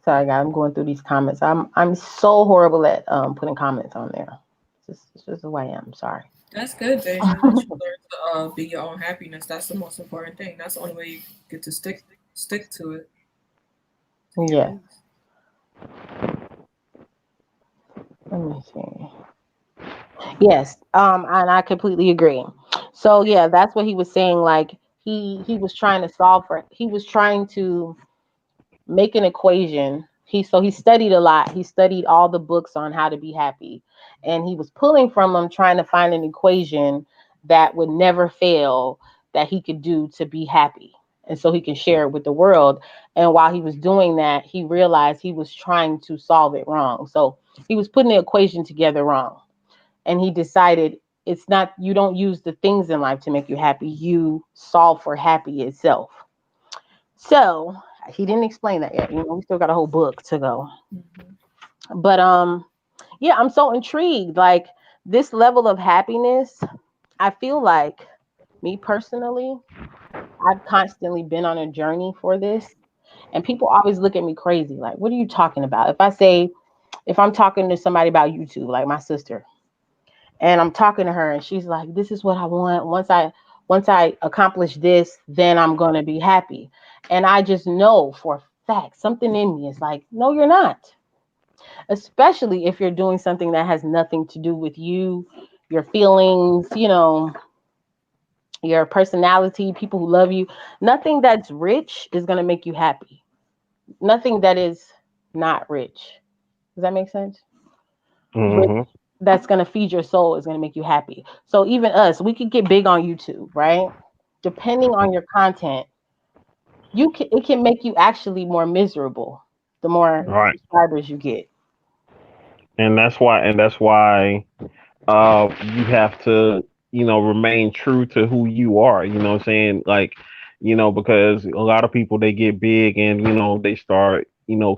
Sorry, guys, I'm going through these comments. I'm so horrible at putting comments on there. It's just the way I am. Sorry. That's good, Deja. That you learn to be your own happiness. That's the most important thing. That's the only way you get to stick to it. Yeah. Let me see. Yes. And I completely agree. So yeah, that's what he was saying. Like he was trying to he was trying to make an equation. He studied a lot. He studied all the books on how to be happy, and he was pulling from them, trying to find an equation that would never fail that he could do to be happy, and so he can share it with the world. And while he was doing that, he realized he was trying to solve it wrong. So he was putting the equation together wrong, and he decided it's not, you don't use the things in life to make you happy, you solve for happy itself. So he didn't explain that yet. We still got a whole book to go. But yeah, I'm so intrigued. Like this level of happiness, I feel like me personally, I've constantly been on a journey for this. And people always look at me crazy. Like, what are you talking about? If I'm talking to somebody about YouTube, like my sister, and I'm talking to her and she's like, this is what I want. Once I accomplish this, then I'm gonna be happy. And I just know for a fact, something in me is like, no, you're not. Especially if you're doing something that has nothing to do with you, your feelings, your personality, people who love you. Nothing that's rich is gonna make you happy. Nothing that is not rich. Does that make sense? Rich, that's going to feed your soul is going to make you happy. So even us, we could get big on YouTube, right? Depending on your content, it can make you actually more miserable the more subscribers you get. And that's why you have to, remain true to who you are, what I'm saying? Like, because a lot of people, they get big and, they start,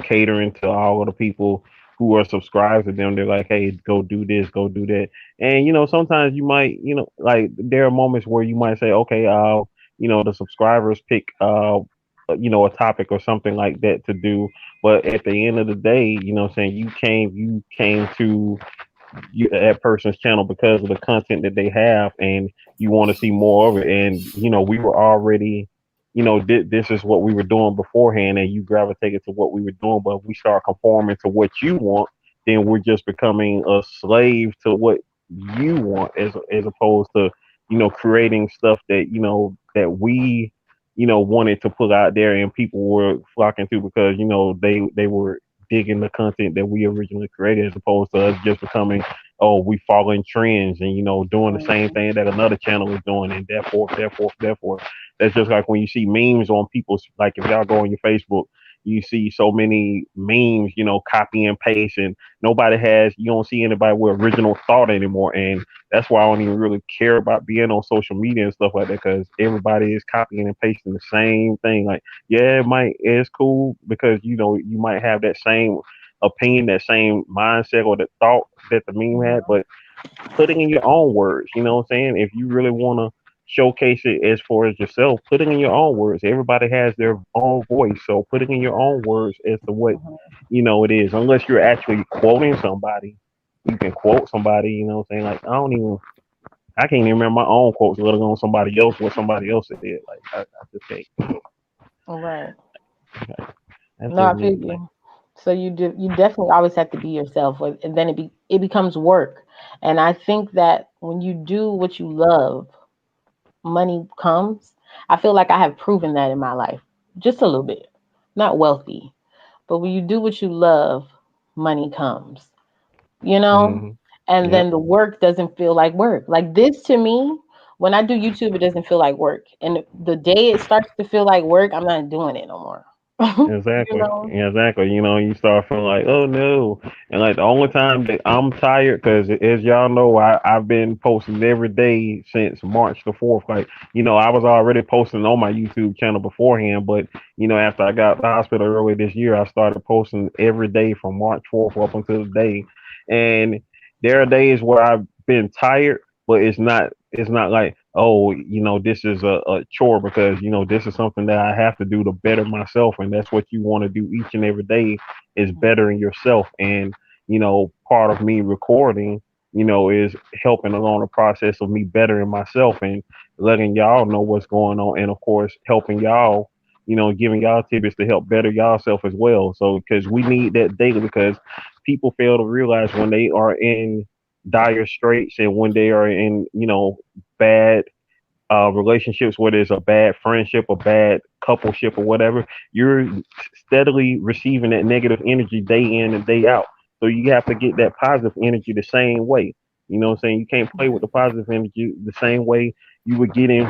catering to all of the people who are subscribed to them. They're like, hey, go do this, go do that. And, sometimes you might, like there are moments where you might say, okay, the subscribers pick, a topic or something like that to do. But at the end of the day, what I'm saying, you came to that person's channel because of the content that they have, and you want to see more of it. And we were already, this is what we were doing beforehand, and you gravitated to what we were doing. But if we start conforming to what you want, then we're just becoming a slave to what you want, as opposed to creating stuff that that we wanted to put out there and people were flocking to because they were digging the content that we originally created, as opposed to us just becoming, oh, we following trends and doing the same thing that another channel is doing, and therefore. That's just like when you see memes on people's, like if y'all go on your Facebook, you see so many memes, copy and paste, and you don't see anybody with original thought anymore. And that's why I don't even really care about being on social media and stuff like that, because everybody is copying and pasting the same thing. Like, yeah, it's cool because you might have that same opinion, that same mindset or that thought that the meme had, but put it in your own words. You know what I'm saying? If you really want to showcase it as far as yourself, put it in your own words. Everybody has their own voice, so put it in your own words as to what it is. Unless you're actually quoting somebody, you can quote somebody. You know what I'm saying? Like I can't even remember my own quotes, let alone somebody else, what somebody else said. Like I just can't. Right. No, I feel you. So you definitely always have to be yourself, and then it becomes work. And I think that when you do what you love, money comes. I feel like I have proven that in my life, just a little bit. Not wealthy, but when you do what you love, money comes. And then the work doesn't feel like work. Like this to me, when I do YouTube, it doesn't feel like work. And the day it starts to feel like work, I'm not doing it no more. Exactly. Exactly. You start feeling like, oh no. And like the only time that I'm tired, because as y'all know, I've been posting every day since March the 4th. Like, I was already posting on my YouTube channel beforehand, but, after I got to the hospital early this year, I started posting every day from March 4th up until the day. And there are days where I've been tired, but it's not it's not like, oh, this is a chore, because this is something that I have to do to better myself, and that's what you want to do each and every day, is bettering yourself. And part of me recording is helping along the process of me bettering myself and letting y'all know what's going on, and of course helping y'all, giving y'all tips to help better yourself as well. So because we need that daily, because people fail to realize when they are in dire straits, and when they are in bad relationships, whether it's a bad friendship, a bad coupleship, or whatever, you're steadily receiving that negative energy day in and day out. So you have to get that positive energy the same way. You know what I'm saying? You can't play with the positive energy the same way you were getting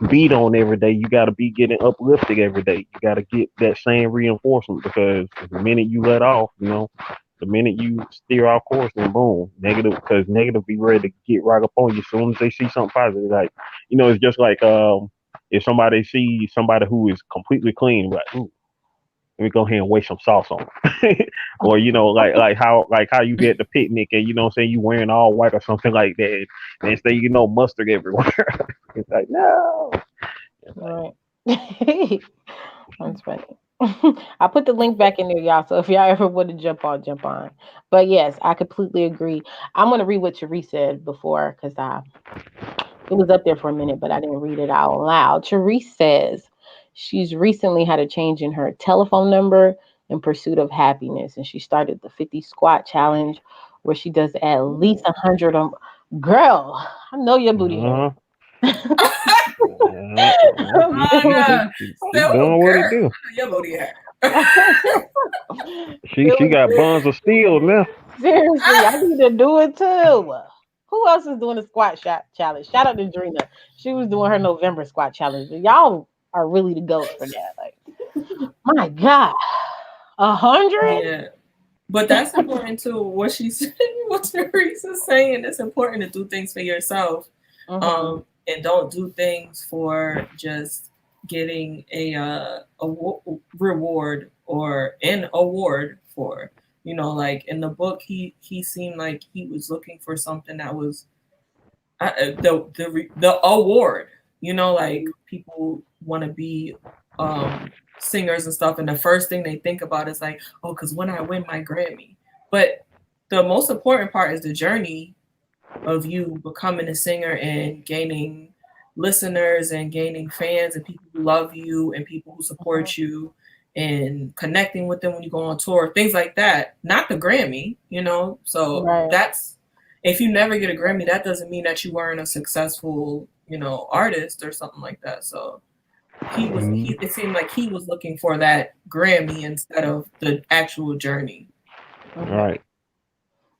beat on every day. You got to be getting uplifted every day. You got to get that same reinforcement, because the minute you let off, the minute you steer off course, then boom, negative, because negative be ready to get right up on you as soon as they see something positive. Like, it's just like if somebody sees somebody who is completely clean, like, ooh, let me go ahead and waste some sauce on it. Or like how you get the picnic, and what I'm saying, you wearing all white or something like that, and instead mustard everywhere. It's like, no. Right. That's funny. I put the link back in there, y'all. So if y'all ever want to jump on, jump on. But yes, I completely agree. I'm gonna read what Therese said before, because it was up there for a minute, but I didn't read it out loud. Therese says she's recently had a change in her telephone number in pursuit of happiness, and she started the 50 squat challenge, where she does at least 100. Girl, I know your booty Uh-huh. hurt. Yeah, Oh she, God. she, she So, doing what girl, it do. your booty hair. She got buns of steel now. Seriously, I need to do it too. Who else is doing a squat shot challenge? Shout out to Drina. She was doing her November squat challenge. Y'all are really the goats for that. Like, my God, 100? Yeah. But that's important too. What she's what Teresa's saying. It's important to do things for yourself, Mm-hmm. and don't do things for just getting reward or an award for. Like in the book, he seemed like he was looking for something that was the award. Like people want to be singers and stuff, and the first thing they think about is like, oh, because when I win my Grammy. But the most important part is the journey of you becoming a singer and gaining listeners and gaining fans and people who love you and people who support you and connecting with them when you go on tour, things like that. Not the Grammy, So Right. that's, if you never get a Grammy, that doesn't mean that you weren't a successful, artist or something like that. So Mhm. it seemed like he was looking for that Grammy instead of the actual journey. All Mm-hmm. right.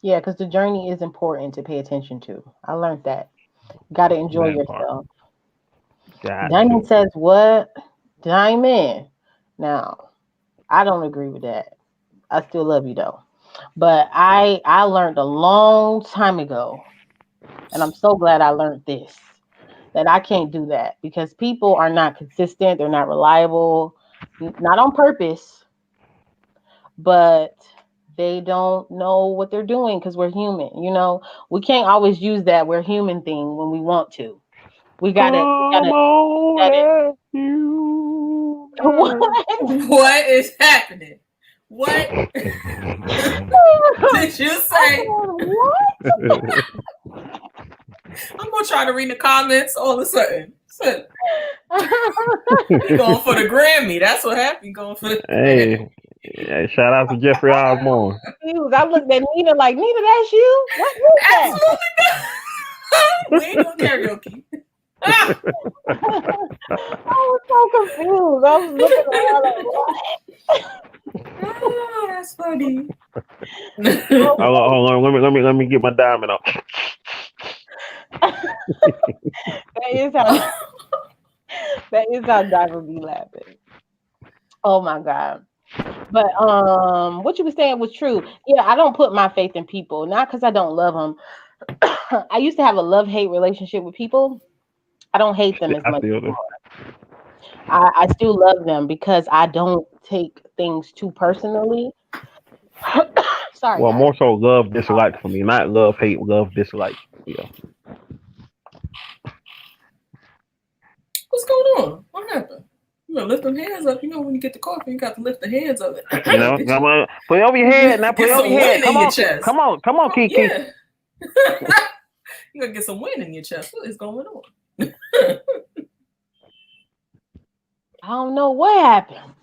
Yeah, because the journey is important to pay attention to. I learned that. Got to enjoy That part. yourself. Got Diamond to. says, what? Diamond. Now, I don't agree with that. I still love you though. But I learned a long time ago, and I'm so glad I learned this, that I can't do that, because people are not consistent, they're not reliable, not on purpose, but they don't know what they're doing, because we're human. We can't always use that we're human thing when we want to. We gotta Come keep on, that in. let's you. What? What is happening? What did you I say? said, I'm gonna try to read the comments all of a sudden. So, he what? going for the Grammy. That's what happened. Going for the Grammy. Hey, shout out to Jeffrey Osborne. I looked at Nina like, Nina, that's you? What is that? Absolutely not. We ain't doing karaoke. I was so confused. I was looking around like, Oh, that's funny. what? Hold on. Let me get my diamond off. That is how Diver be laughing. Oh my God. But what you were saying was true. Yeah, I don't put my faith in people, not because I don't love them. I used to have a love-hate relationship with people. I don't hate them as I much still do. anymore. I still love them because I don't take things too personally. Sorry, Well, guys. more so love dislike for me, not love hate, love dislike. Yeah. What's going on? What happened? You gotta lift them hands up. You know, when you get the coffee, you got to lift the hands up. You know, come on, put it over your head now. Put it over your head. Come on, come on, come on, Kiki. Yeah. You gotta get some wind in your chest. What is going on? I don't know what happened.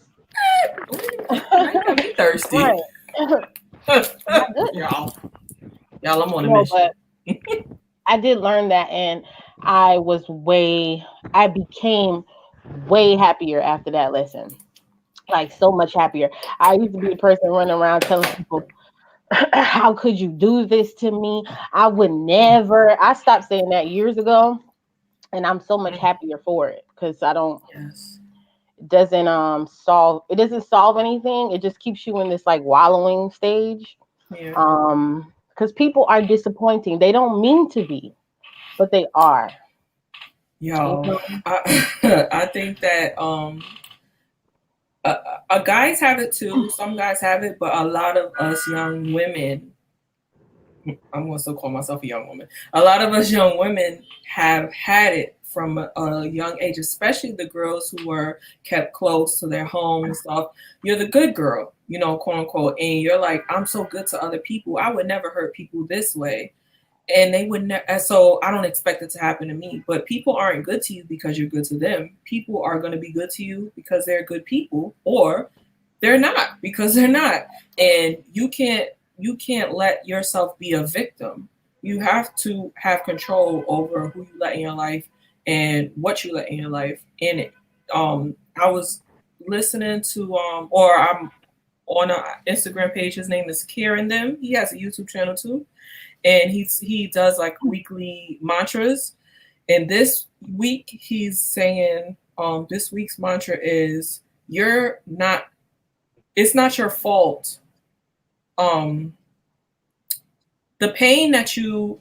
You got me thirsty. Y'all, I'm on a mission. But I did learn that, and I became way happier after that lesson. Like, so much happier. I used to be the person running around telling people, how could you do this to me? I would never. I stopped saying that years ago, and I'm so much happier for it, because I don't. Yes. It doesn't solve anything. It just keeps you in this like wallowing stage. Yeah. Because people are disappointing. They don't mean to be, but they are. Yo, I think that guys have it too. Some guys have it, but a lot of us young women, I'm going to still call myself a young woman. A lot of us young women have had it from a young age, especially the girls who were kept close to their home and stuff. You're the good girl, you know, quote unquote, and you're like, I'm so good to other people. I would never hurt people this way. And they would never, so I don't expect it to happen to me. But people aren't good to you because you're good to them. People are going to be good to you because they're good people, or they're not because they're not. And you can't let yourself be a victim. You have to have control over who you let in your life and what you let in your life. And I was listening to or I'm on an Instagram page. His name is Kieran Them. He has a YouTube channel too. And he does like weekly mantras. And this week he's saying, this week's mantra is, it's not your fault. The pain that you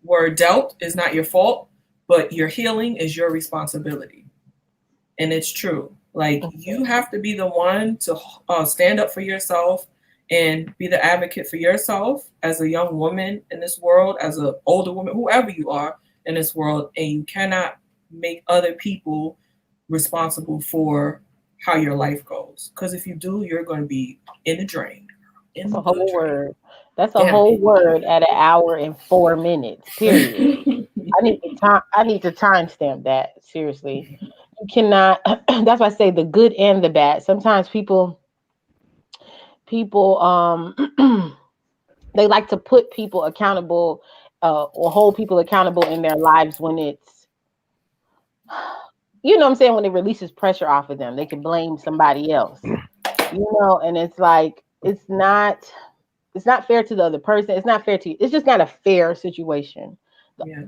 were dealt is not your fault, but your healing is your responsibility. And it's true. Like, you have to be the one to stand up for yourself and be the advocate for yourself as a young woman in this world, as an older woman, whoever you are in this world. And you cannot make other people responsible for how your life goes. Because if you do, you're going to be in the drain. That's a whole word. That's a whole word at 1 hour and 4 minutes, period. I need to timestamp that. Seriously. You cannot, that's why I say the good and the bad. Sometimes people they like to put people accountable or hold people accountable in their lives when it's, you know what I'm saying, when it releases pressure off of them. They can blame somebody else, you know, and it's like, it's not fair to the other person. It's not fair to you. It's just not a fair situation. Yeah.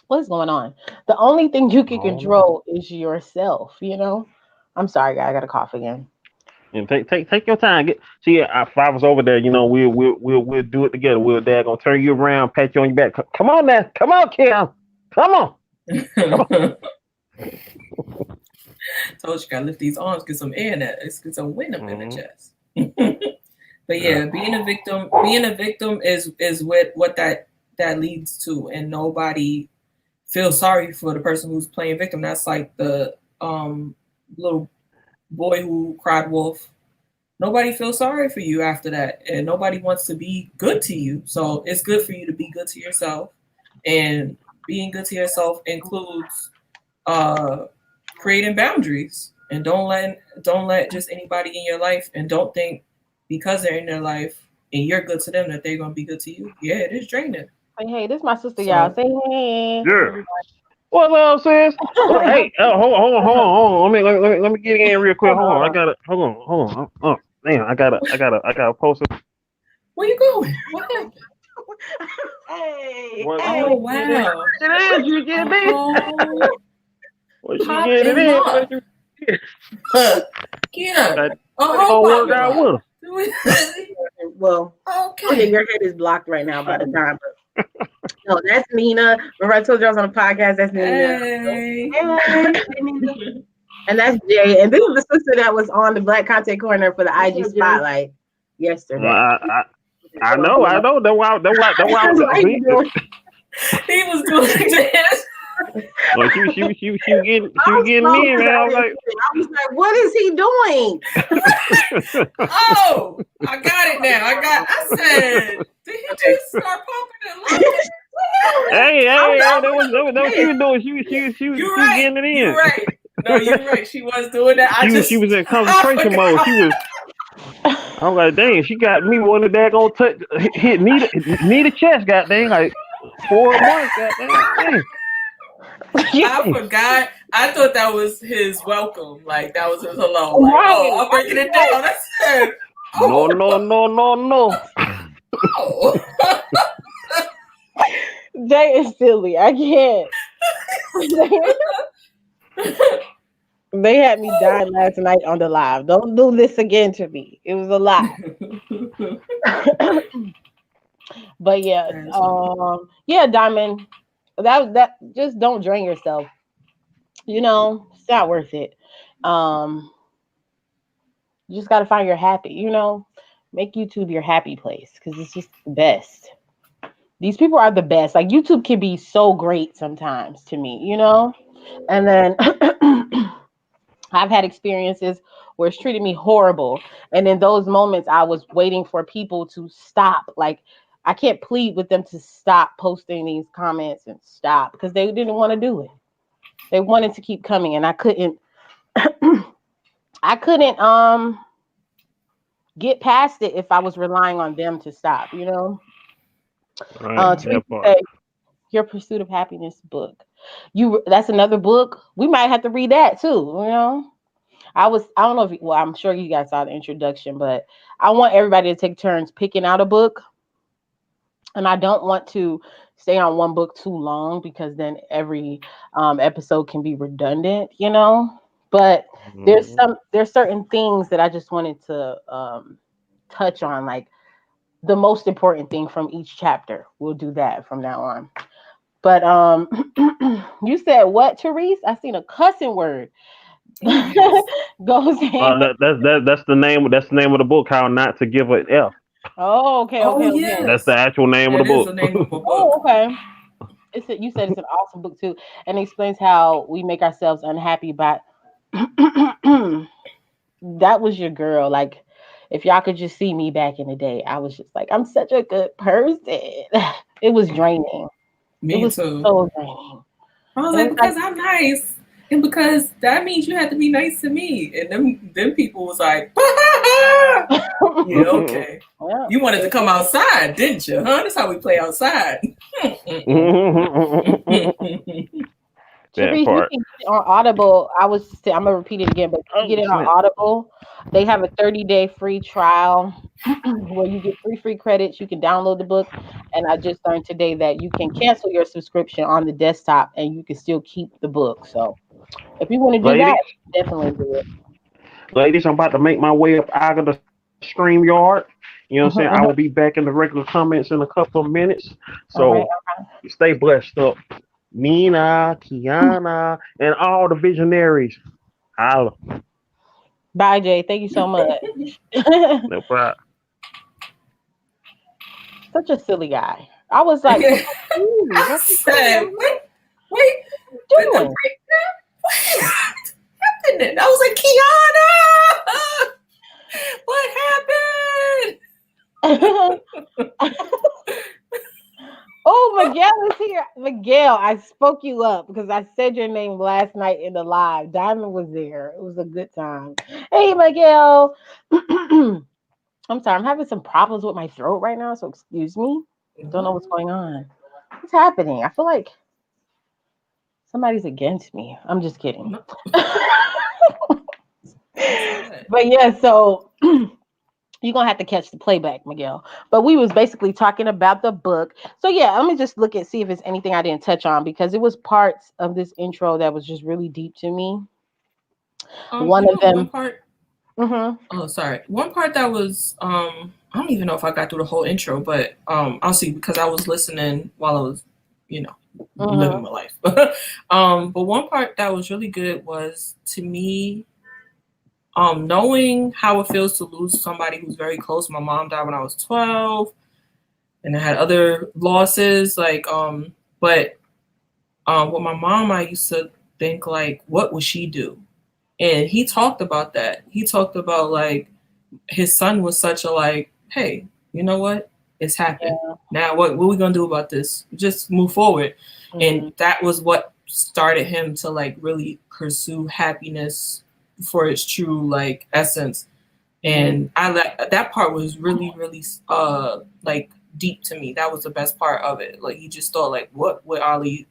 What is going on? The only thing you can control is yourself, you know? I'm sorry, guys. I got a cough again. And take your time. If I was over there, you know, we'll do it together. We'll gonna turn you around, pat you on your back. Come on now, come on, Kim, come on. Told you gotta lift these arms, get some air in that. Let's get some wind up in the chest. But yeah, being a victim is what that leads to, and nobody feels sorry for the person who's playing victim. That's like the little boy who cried wolf. Nobody feels sorry for you after that, and nobody wants to be good to you. So it's good for you to be good to yourself, and being good to yourself includes creating boundaries, and don't let just anybody in your life, and don't think because they're in their life and you're good to them that they're gonna be good to you. Yeah, it is draining. Hey, this is my sister, y'all. Say hey. Yeah. What's up, sis? Hey, hold on. Let me get in real quick. Hold on. Hold on. Oh, damn, I gotta post it. Where you going? What happened? Hey. Oh, wow. You get it? What you get it in? Yeah. Don't work out with her. Well, okay. Your head is blocked right now by the time. No, that's Nina. Remember I told you I was on a podcast? That's Nina. Hey. And that's Jay. And this is the sister that was on the Black Content Corner for the IG Spotlight yesterday. I know. That's why he was doing this. Well, she was getting I'm slow in, man. because I I was didn't like, see it. I was like, what is he doing? Oh, I got it now. I said, did he Okay. just start pumping and locking? hey, that was what she Hey, was doing. you're She was right. getting it You're in. right. No, you're right. She was doing that. She was in I concentration mode. forgot. She was. I'm like, dang, she got me one of that gonna touch hit knee the chest, goddamn, like 4 months, goddamn, dang. I forgot. I thought that was his welcome. Like that was his hello. Like, Right. oh, I'm breaking it down. I said, No, oh, no. oh. Jay is silly. I can't. They had me dying last night on the live. Don't do this again to me. It was a lie. But yeah, yeah, Diamond. That just don't drain yourself. It's not worth it. Um, you just got to find your happy. Make YouTube your happy place because it's just the best. These people are the best. Like YouTube can be so great sometimes to me. And then I've had experiences where it's treated me horrible. And in those moments, I was waiting for people to stop. Like, I can't plead with them to stop posting these comments and stop because they didn't want to do it. They wanted to keep coming, and I couldn't. I couldn't get past it if I was relying on them to stop. Right, Teresa that part. said, Your Pursuit of Happiness book. That's another book. We might have to read that too. I don't know well, I'm sure you guys saw the introduction, but I want everybody to take turns picking out a book. And I don't want to stay on one book too long because then every episode can be redundant. But Mhm. there's certain things that I just wanted to touch on, like the most important thing from each chapter. We'll do that from now on. But you said what, Therese? I seen a cussing word. Yes. Goes hand. That's the name. That's the name of the book. How not to give an F. Oh, okay, Oh, okay, okay. That's the yes. actual name of the That is the book. name of a Oh, book. okay. You said it's an awesome book too, and it explains how we make ourselves unhappy by. That was your girl. Like, if y'all could just see me back in the day, I was just like, I'm such a good person. It was draining. It Me was too. so draining. I was And like, it's like, because I'm nice. And because that means you have to be nice to me. And them people was like, yeah, okay. well, You wanted to come outside, didn't you? Huh? That's how we play outside. That Therese, you part. can get it on Audible. I'm gonna repeat it again, but you can Oh get it on snap. Audible. They have a 30-day free trial where you get three free credits. You can download the book, and I just learned today that you can cancel your subscription on the desktop, and you can still keep the book. So if you want to do that, Ladies, definitely do it. I'm about to make my way up out of the stream yard. You know what I'm saying? I will be back in the regular comments in a couple of minutes. All right. So stay blessed up. Nina, Kiana, and all the visionaries. Holla. Bye, Jay. Thank you so much. No problem. Such a silly guy. I was like, so confused. I What said, are wait, you the doing? breakdown? What happened? I was like, Kiana, what happened? Oh, Miguel is here. Miguel, I spoke you up because I said your name last night in the live. Diamond was there. It was a good time. Hey, Miguel. I'm sorry. I'm having some problems with my throat right now, so excuse me. Don't know what's going on. What's happening? I feel like somebody's against me. I'm just kidding. No, But yeah, so you're gonna have to catch the playback, Miguel. But we was basically talking about the book. So yeah, let me just look and see if it's anything I didn't touch on because it was parts of this intro that was just really deep to me. One of one them. part. Mhm. Oh, sorry. One part that was I don't even know if I got through the whole intro, but I'll see because I was listening while I was, you know, living Mhm. my life. But one part that was really good was to me knowing how it feels to lose somebody who's very close. My mom died when I was 12 and I had other losses but with my mom, I used to think like, what would she do? And he talked about that. He talked about like his son was such a like, hey, you know what? It's happened. Yeah. Now what are we gonna do about this? Just move forward. And Mhm. that was what started him to like really pursue happiness for its true like essence. And I like that part was really, really like deep to me. That was the best part of it. Like he just thought like, what would Ali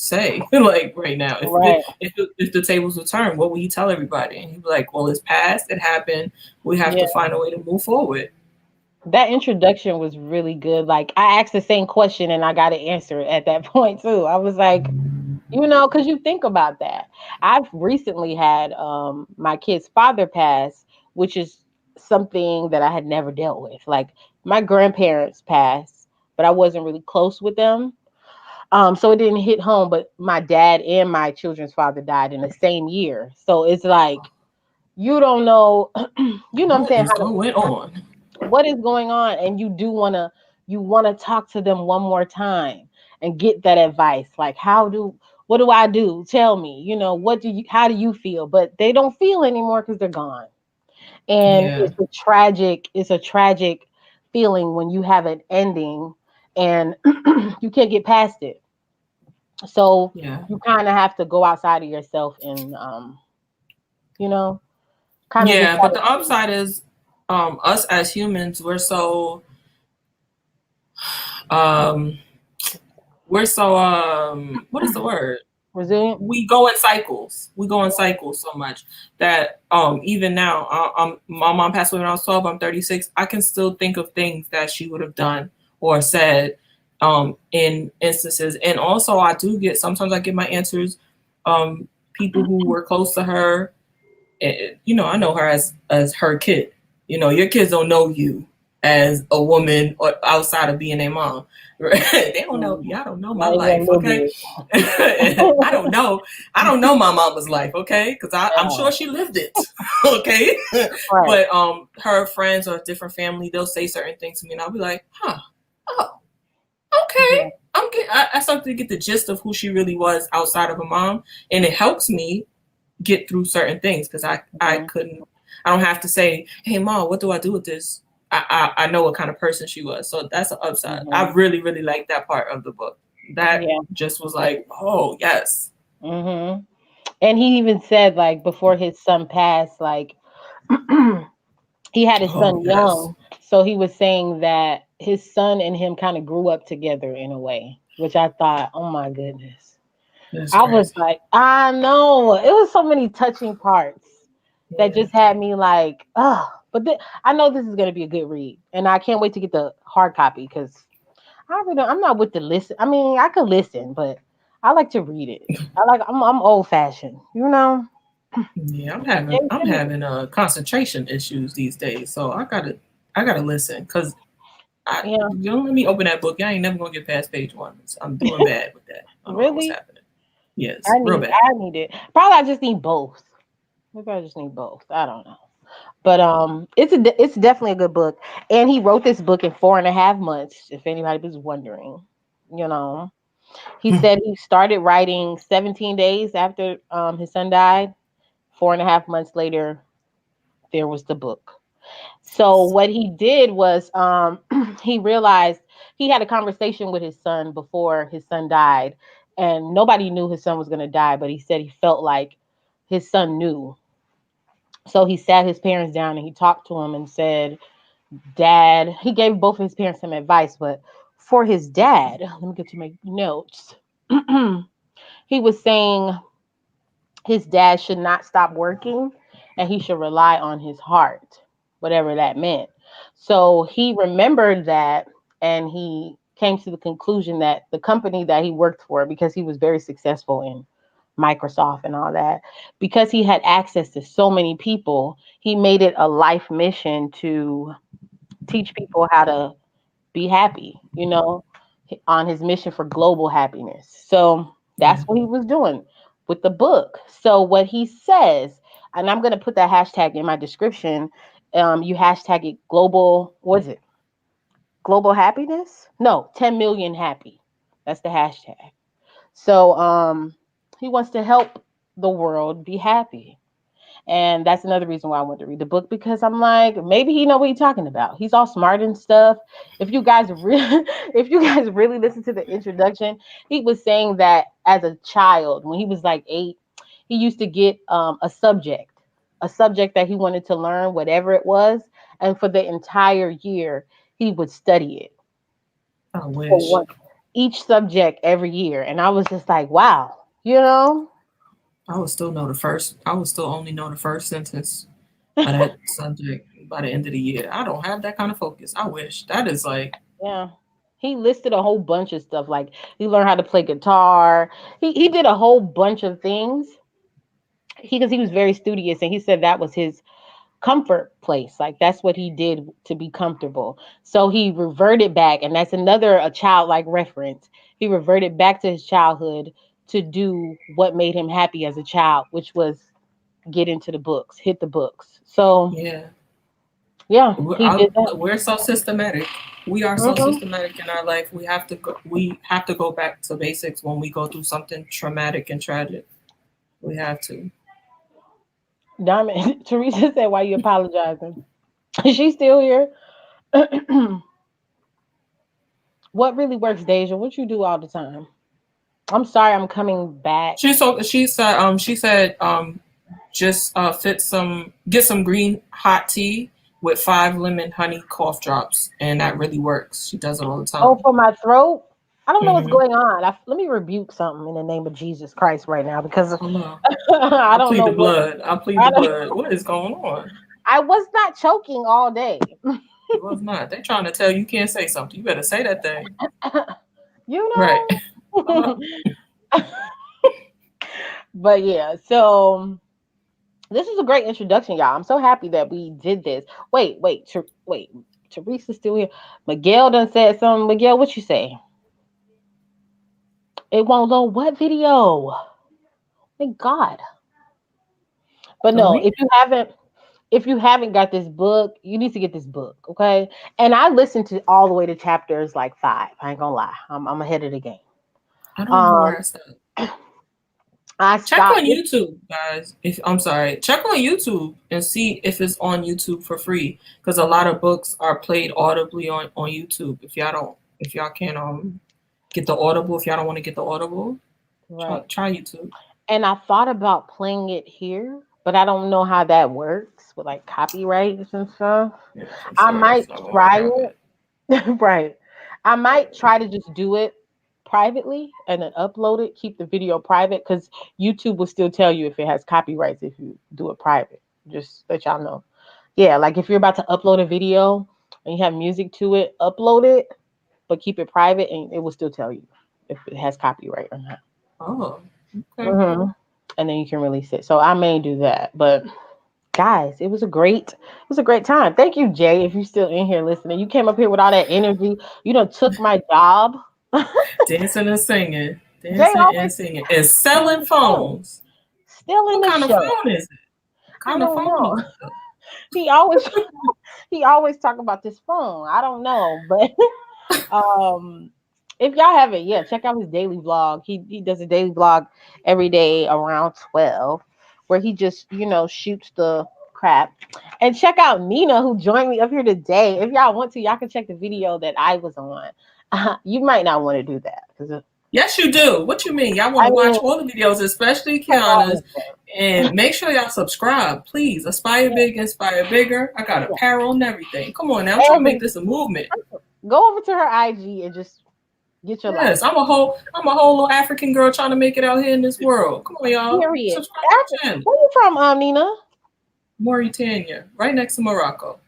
say like right now Right. if the tables were turned, what would he tell everybody? And he'd be like, well, it's past, it happened, we have Yeah. to find a way to move forward. That introduction was really good. Like I asked the same question and I got an answer at that point too. I was like, because you think about that. I've recently had my kid's father pass, which is something that I had never dealt with. Like my grandparents passed, but I wasn't really close with them. So it didn't hit home, but my dad and my children's father died in the same year. So it's like you don't know, what I'm What saying, is going on? what is going on, and you want to talk to them one more time and get that advice, like what do I do, tell me, how do you feel, but they don't feel anymore because they're gone. And Yeah, it's a tragic feeling when you have an ending and you can't get past it. So yeah, you kind of have to go outside of yourself and you know kind of just yeah. But gotta the upside is, us as humans, um we're so what is the word? resilient. We go in cycles. We go in cycles so much that even now, my mom passed away when I was 12. I'm 36. I can still think of things that she would have done or said in instances. And also, I do get sometimes I get my answers. People who were close to her, I know her as her kid. Your kids don't know you as a woman or outside of being a mom. Right? They don't know. Mm, Y'all don't know my not even a life, little okay? bit. I don't know. I don't know my mama's life, okay? Because I'm Yeah, sure she lived it, okay? right. But her friends or different family, they'll say certain things to me, and I'll be like, huh, oh, Yeah. okay. I started to get the gist of who she really was outside of a mom, and it helps me get through certain things because I Mhm, couldn't. I don't have to say, hey, mom, what do I do with this? I know what kind of person she was, so that's an upside. I mhm. really really like that part of the book. That Yeah. just was like, oh yes, Mhm. And he even said, like, before his son passed, like he had his oh son yes, young, so he was saying that his son and him kind of grew up together in a way, which I thought, oh my goodness. that's I was crazy. like, I know. It was so many touching parts that Yeah, just had me like, oh. But I know this is going to be a good read, and I can't wait to get the hard copy because I'm not with the listen. I mean, I could listen, but I like to read it. I'm old fashioned, you know. yeah. Yeah, I'm send me. having concentration issues these days, so I gotta listen because Yeah, you don't let me open that book. I ain't never gonna get past page one. I'm doing bad with that. I don't know what's really. happening. Yes, real bad. I need it. Probably I just need both. Maybe I just need both. I don't know. But it's definitely a good book. And he wrote this book in 4.5 months. If anybody was wondering, you know, he said he started writing 17 days after his son died. 4.5 months later, there was the book. So what he did was he realized he had a conversation with his son before his son died, and nobody knew his son was going to die, but he said he felt like his son knew. So he sat his parents down and he talked to him and said, "Dad," he gave both of his parents some advice, but for his dad, let me get to my notes. He was saying his dad should not stop working and he should rely on his heart, whatever that meant. So he remembered that and he came to the conclusion that the company that he worked for, because he was very successful in Microsoft and all that, because he had access to so many people, he made it a life mission to teach people how to be happy, on his mission for global happiness. So that's Yeah. what he was doing with the book. So what he says, and I'm going to put that hashtag in my description. You hashtag it global. What is it? Global happiness? No, 10 million happy. That's the hashtag. So he wants to help the world be happy. And that's another reason why I wanted to read the book, because I'm like, maybe he know what he's talking about. He's all smart and stuff. If you guys really if you guys really listen to the introduction, he was saying that as a child, when he was like 8, he used to get a subject that he wanted to learn, whatever it was, and for the entire year he would study it I for wish. one each subject every year. And I was just like, wow, you know? I would still know the first. I would still only know the first sentence of that subject by the end of the year. I don't have that kind of focus. I wish. That is like, Yeah. He listed a whole bunch of stuff. Like he learned how to play guitar. He did a whole bunch of things. Because he was very studious, and he said that was his comfort place. Like that's what he did to be comfortable. So he reverted back, and that's another a childlike reference. He reverted back to his childhood to do what made him happy as a child, which was get into the books, hit the books. So yeah. yeah, he did that. We're so systematic. We are so Mhm. systematic in our life. We have to go. We have to go back to basics when we go through something traumatic and tragic. We have to. Diamond Teresa said, "Why you apologizing?" She's still here. What really works, Deja? What you do all the time? I'm sorry, I'm coming back. She said just get some green hot tea with 5 lemon honey cough drops, and that really works. She does it all the Oh, time. for my throat? I don't know what's Hmm. going on. Let me rebuke something in the name of Jesus Christ right now, because Oh no. I I don't plead know the what blood. I plead the I, don't, blood. What is going on? I was not choking all day. It was not. They trying to tell you can't say something. You better say that thing. You Right. know. But yeah, so this is a great introduction, y'all. I'm so happy that we did this. Wait. Teresa's still here. Miguel done said something. Miguel, what you say? It won't load what video? Thank God. But The no, link? if you haven't got this book, you need to get this book, okay? And I listened to all the way to chapters like 5. I ain't gonna lie, I'm ahead of the game. I don't know Um, where I stopped. I Check on stopped. YouTube, guys. If I'm sorry, check on YouTube and see if it's on YouTube for free. Because a lot of books are played audibly on YouTube. If y'all can't get the Audible, if y'all don't want to get the Audible, Right. try YouTube. And I thought about playing it here, but I don't know how that works with like copyrights and stuff. Yeah, I'm I sorry, might that's not gonna work try out good. it. Right. I might try to just do it privately and then upload it, keep the video private, because YouTube will still tell you if it has copyrights if you do it private. Just let y'all know. Yeah, like if you're about to upload a video and you have music to it, upload it, but keep it private, and it will still tell you if it has copyright or not. Oh, okay. And then you can release it. So I may do that. But guys, it was a great time. Thank you, Jay, if you're still in here listening. You came up here with all that energy. You done took my job. Dancing and singing, Jay dancing and always singing, and still selling in the show. phones. Still in What the kind of show. phone is it? What I kind of don't phone know. is it? Though? He always he always talk about this phone. I don't know, but um if y'all haven't, yeah, check out his daily vlog. He does a daily vlog every day around 12, where he just, shoots the crap. And check out Nina, who joined me up here today. If y'all want to, y'all can check the video that I was on. You might not want to do that because Yes, you do. What you mean? Y'all want I to mean, watch all the videos, especially from all Kiana's, of them. and make sure y'all subscribe, please. Aspire Yeah, big, inspire bigger. I got yeah. apparel and everything. Come on now, I'm trying to make Every this a movement. Go over to her IG and just get your life. Yes, I'm a whole little African girl trying to make it out here in this world. Come on, y'all. Period. Subscribe to the channel. Where you from, Nina? Mauritania, right next to Morocco.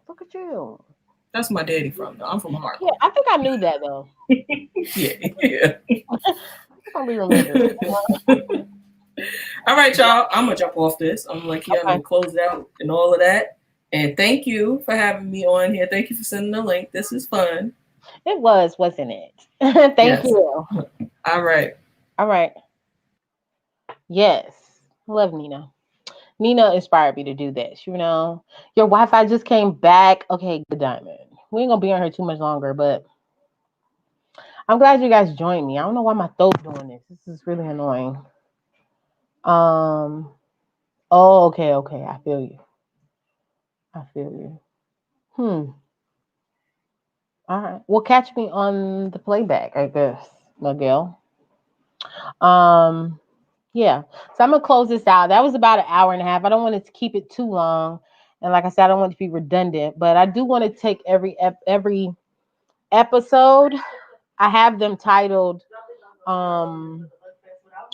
Look at you. That's my daddy from though. I'm from Yeah, Harlem. I think I knew that though. Yeah, yeah. I can be remembered. All right, y'all. I'm gonna jump off this. I'm gonna let Okay. Kiana close it out and all of that. And thank you for having me on here. Thank you for sending the link. This is fun. It was, wasn't it? Thank Yes. you. All right. All right. Yes. Love Nina. Nina inspired me to do this. Your Wi-Fi just came back. Okay, good diamond. We ain't gonna be on here too much longer, but I'm glad you guys joined me. I don't know why my throat's doing this. This is really annoying. Oh, okay. I feel you. I feel you. All right. Well, catch me on the playback, I guess, Miguel. Um, yeah. So I'm gonna close this out. That was about an hour and a half. I don't want to keep it too long, and like I said, I don't want it to be redundant. But I do want to take every episode. I have them titled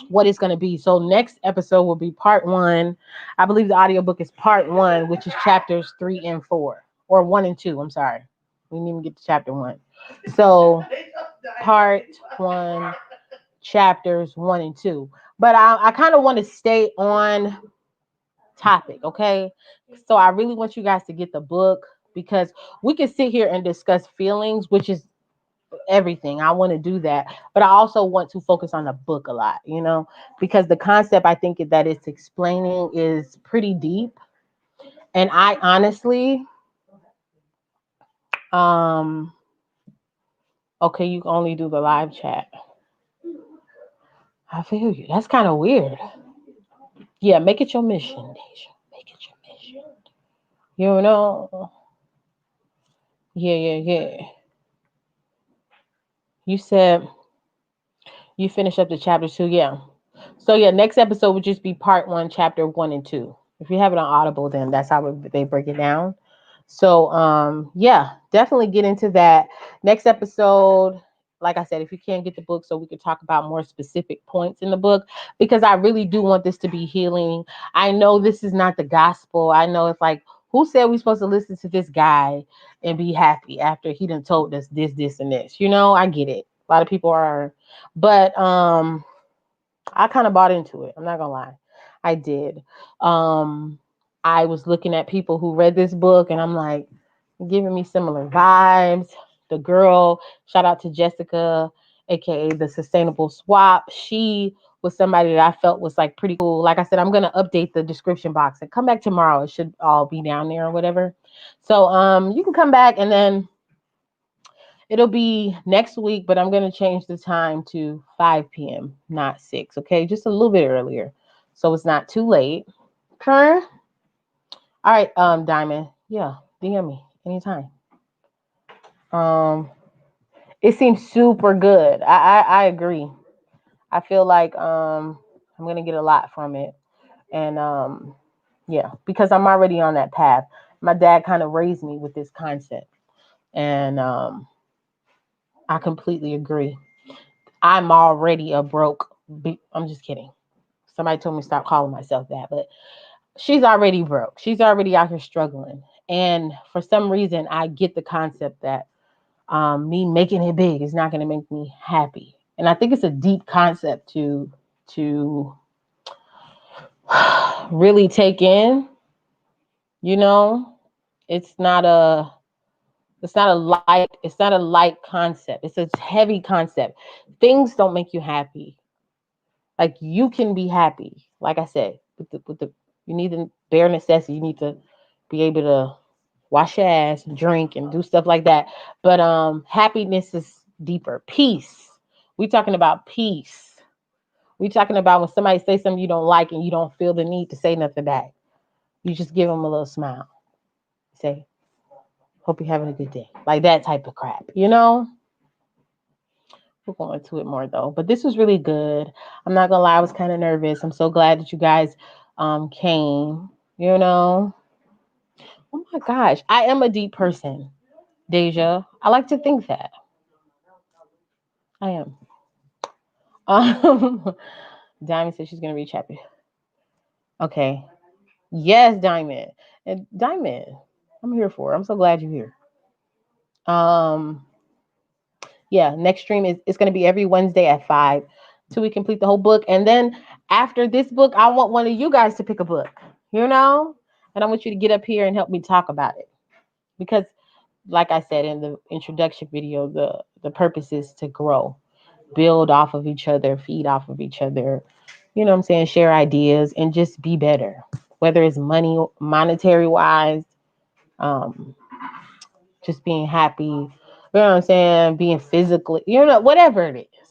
what it's going to be. So next episode will be part 1. I believe the audiobook is part 1, which is chapters 3 and 4, or 1 and 2. I'm sorry, we didn't even get to chapter 1. So part 1, chapters 1 and 2. But I kind of want to stay on topic, okay? So I really want you guys to get the book, because we can sit here and discuss feelings, which is everything. I want to do that, but I also want to focus on the book a lot, because the concept I think that it's explaining is pretty deep. And I honestly, okay, you can only do the live chat. I feel you. That's kind of weird. Yeah, make it your mission, Deja. Make it your mission. You know. Yeah. You said you finish up the chapter 2. Yeah. So yeah, next episode would just be part 1, chapter 1 and 2. If you have it on Audible, then that's how they break it down. So yeah, definitely get into that. Next episode, like I said, if you can't get the book, so we could talk about more specific points in the book, because I really do want this to be healing. I know this is not the gospel. I know it's like, who said we're supposed to listen to this guy and be happy after he done told us this, and this? I get it. A lot of people are, but I kind of bought into it. I'm not gonna lie. I did. I was looking at people who read this book, and I'm like, giving me similar vibes. The girl, shout out to Jessica, aka the Sustainable Swap. She was somebody that I felt was like pretty cool. Like I said, I'm gonna update the description box and come back tomorrow. It should all be down there or whatever. So you can come back, and then it'll be next week, but I'm going to change the time to 5 p.m., not 6. Okay. Just a little bit earlier. So it's not too late. Okay. All right. Diamond. Yeah. DM me anytime. It seems super good. I agree. I feel like I'm going to get a lot from it. And yeah, because I'm already on that path. My dad kind of raised me with this concept. And I completely agree. I'm already a broke. I'm just kidding. Somebody told me to stop calling myself that, but she's already broke. She's already out here struggling. And for some reason, I get the concept that me making it big is not going to make me happy. And I think it's a deep concept to really take in. You know, it's not a light concept. It's a heavy concept. Things don't make you happy. Like, you can be happy. Like I said, with the you need the bare necessity. You need to be able to wash your ass, and drink, and do stuff like that. But happiness is deeper. Peace. We talking about peace. We talking about when somebody says something you don't like and you don't feel the need to say nothing back. You just give them a little smile. Say, hope you're having a good day. Like that type of crap, you know? We'll go into it more though. But this was really good. I'm not gonna lie, I was kind of nervous. I'm so glad that you guys came, you know. Oh my gosh, I am a deep person, Deja. I like to think that. I am. Um, Diamond said she's gonna reach happy. Okay. Yes, Diamond. And Diamond, I'm here for it. I'm so glad you're here. Yeah, next stream is it's gonna be every Wednesday at 5 till we complete the whole book. And then after this book, I want one of you guys to pick a book, you know? And I want you to get up here and help me talk about it. Because like I said in the introduction video, the purpose is to grow, build off of each other, feed off of each other, you know what I'm saying, share ideas and just be better. Whether it's monetary wise, um, just being happy, You know what I'm saying? Being physically, whatever it is,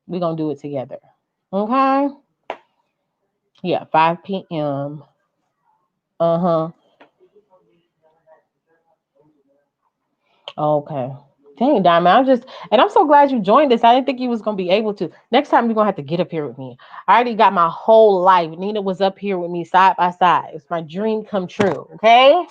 we're gonna do it together. Okay? Yeah, 5 p.m. Uh-huh. Okay. Dang, Diamond. And I'm so glad you joined us. I didn't think you was gonna be able to. Next time you're gonna have to get up here with me. I already got my whole life. Nina was up here with me side by side. It's my dream come true. Okay.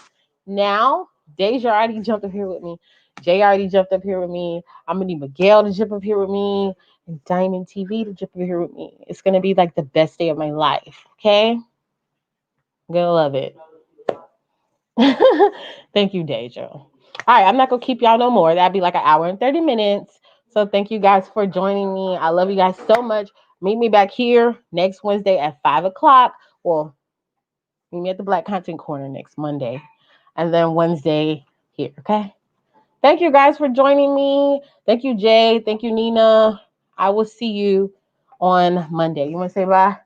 Now, Deja already jumped up here with me. Jay already jumped up here with me. I'm gonna need Miguel to jump up here with me. And Diamond TV to jump up here with me. It's gonna be like the best day of my life. Okay. I'm gonna love it. Thank you, Deja. All right, I'm not gonna keep y'all no more. That'd be like an hour and 30 minutes. So thank you guys for joining me. I love you guys so much. Meet me back here next Wednesday at 5 o'clock. Well, meet me at the Black Content Corner next Monday. And then Wednesday here, okay? Thank you guys for joining me. Thank you, Jay. Thank you, Nina. I will see you on Monday. You want to say bye?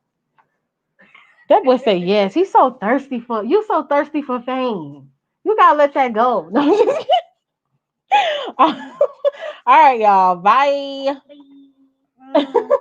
That boy say yes. He's so thirsty for you. So thirsty for fame. You gotta let that go. No, I'm just kidding. All right, y'all. Bye. Bye.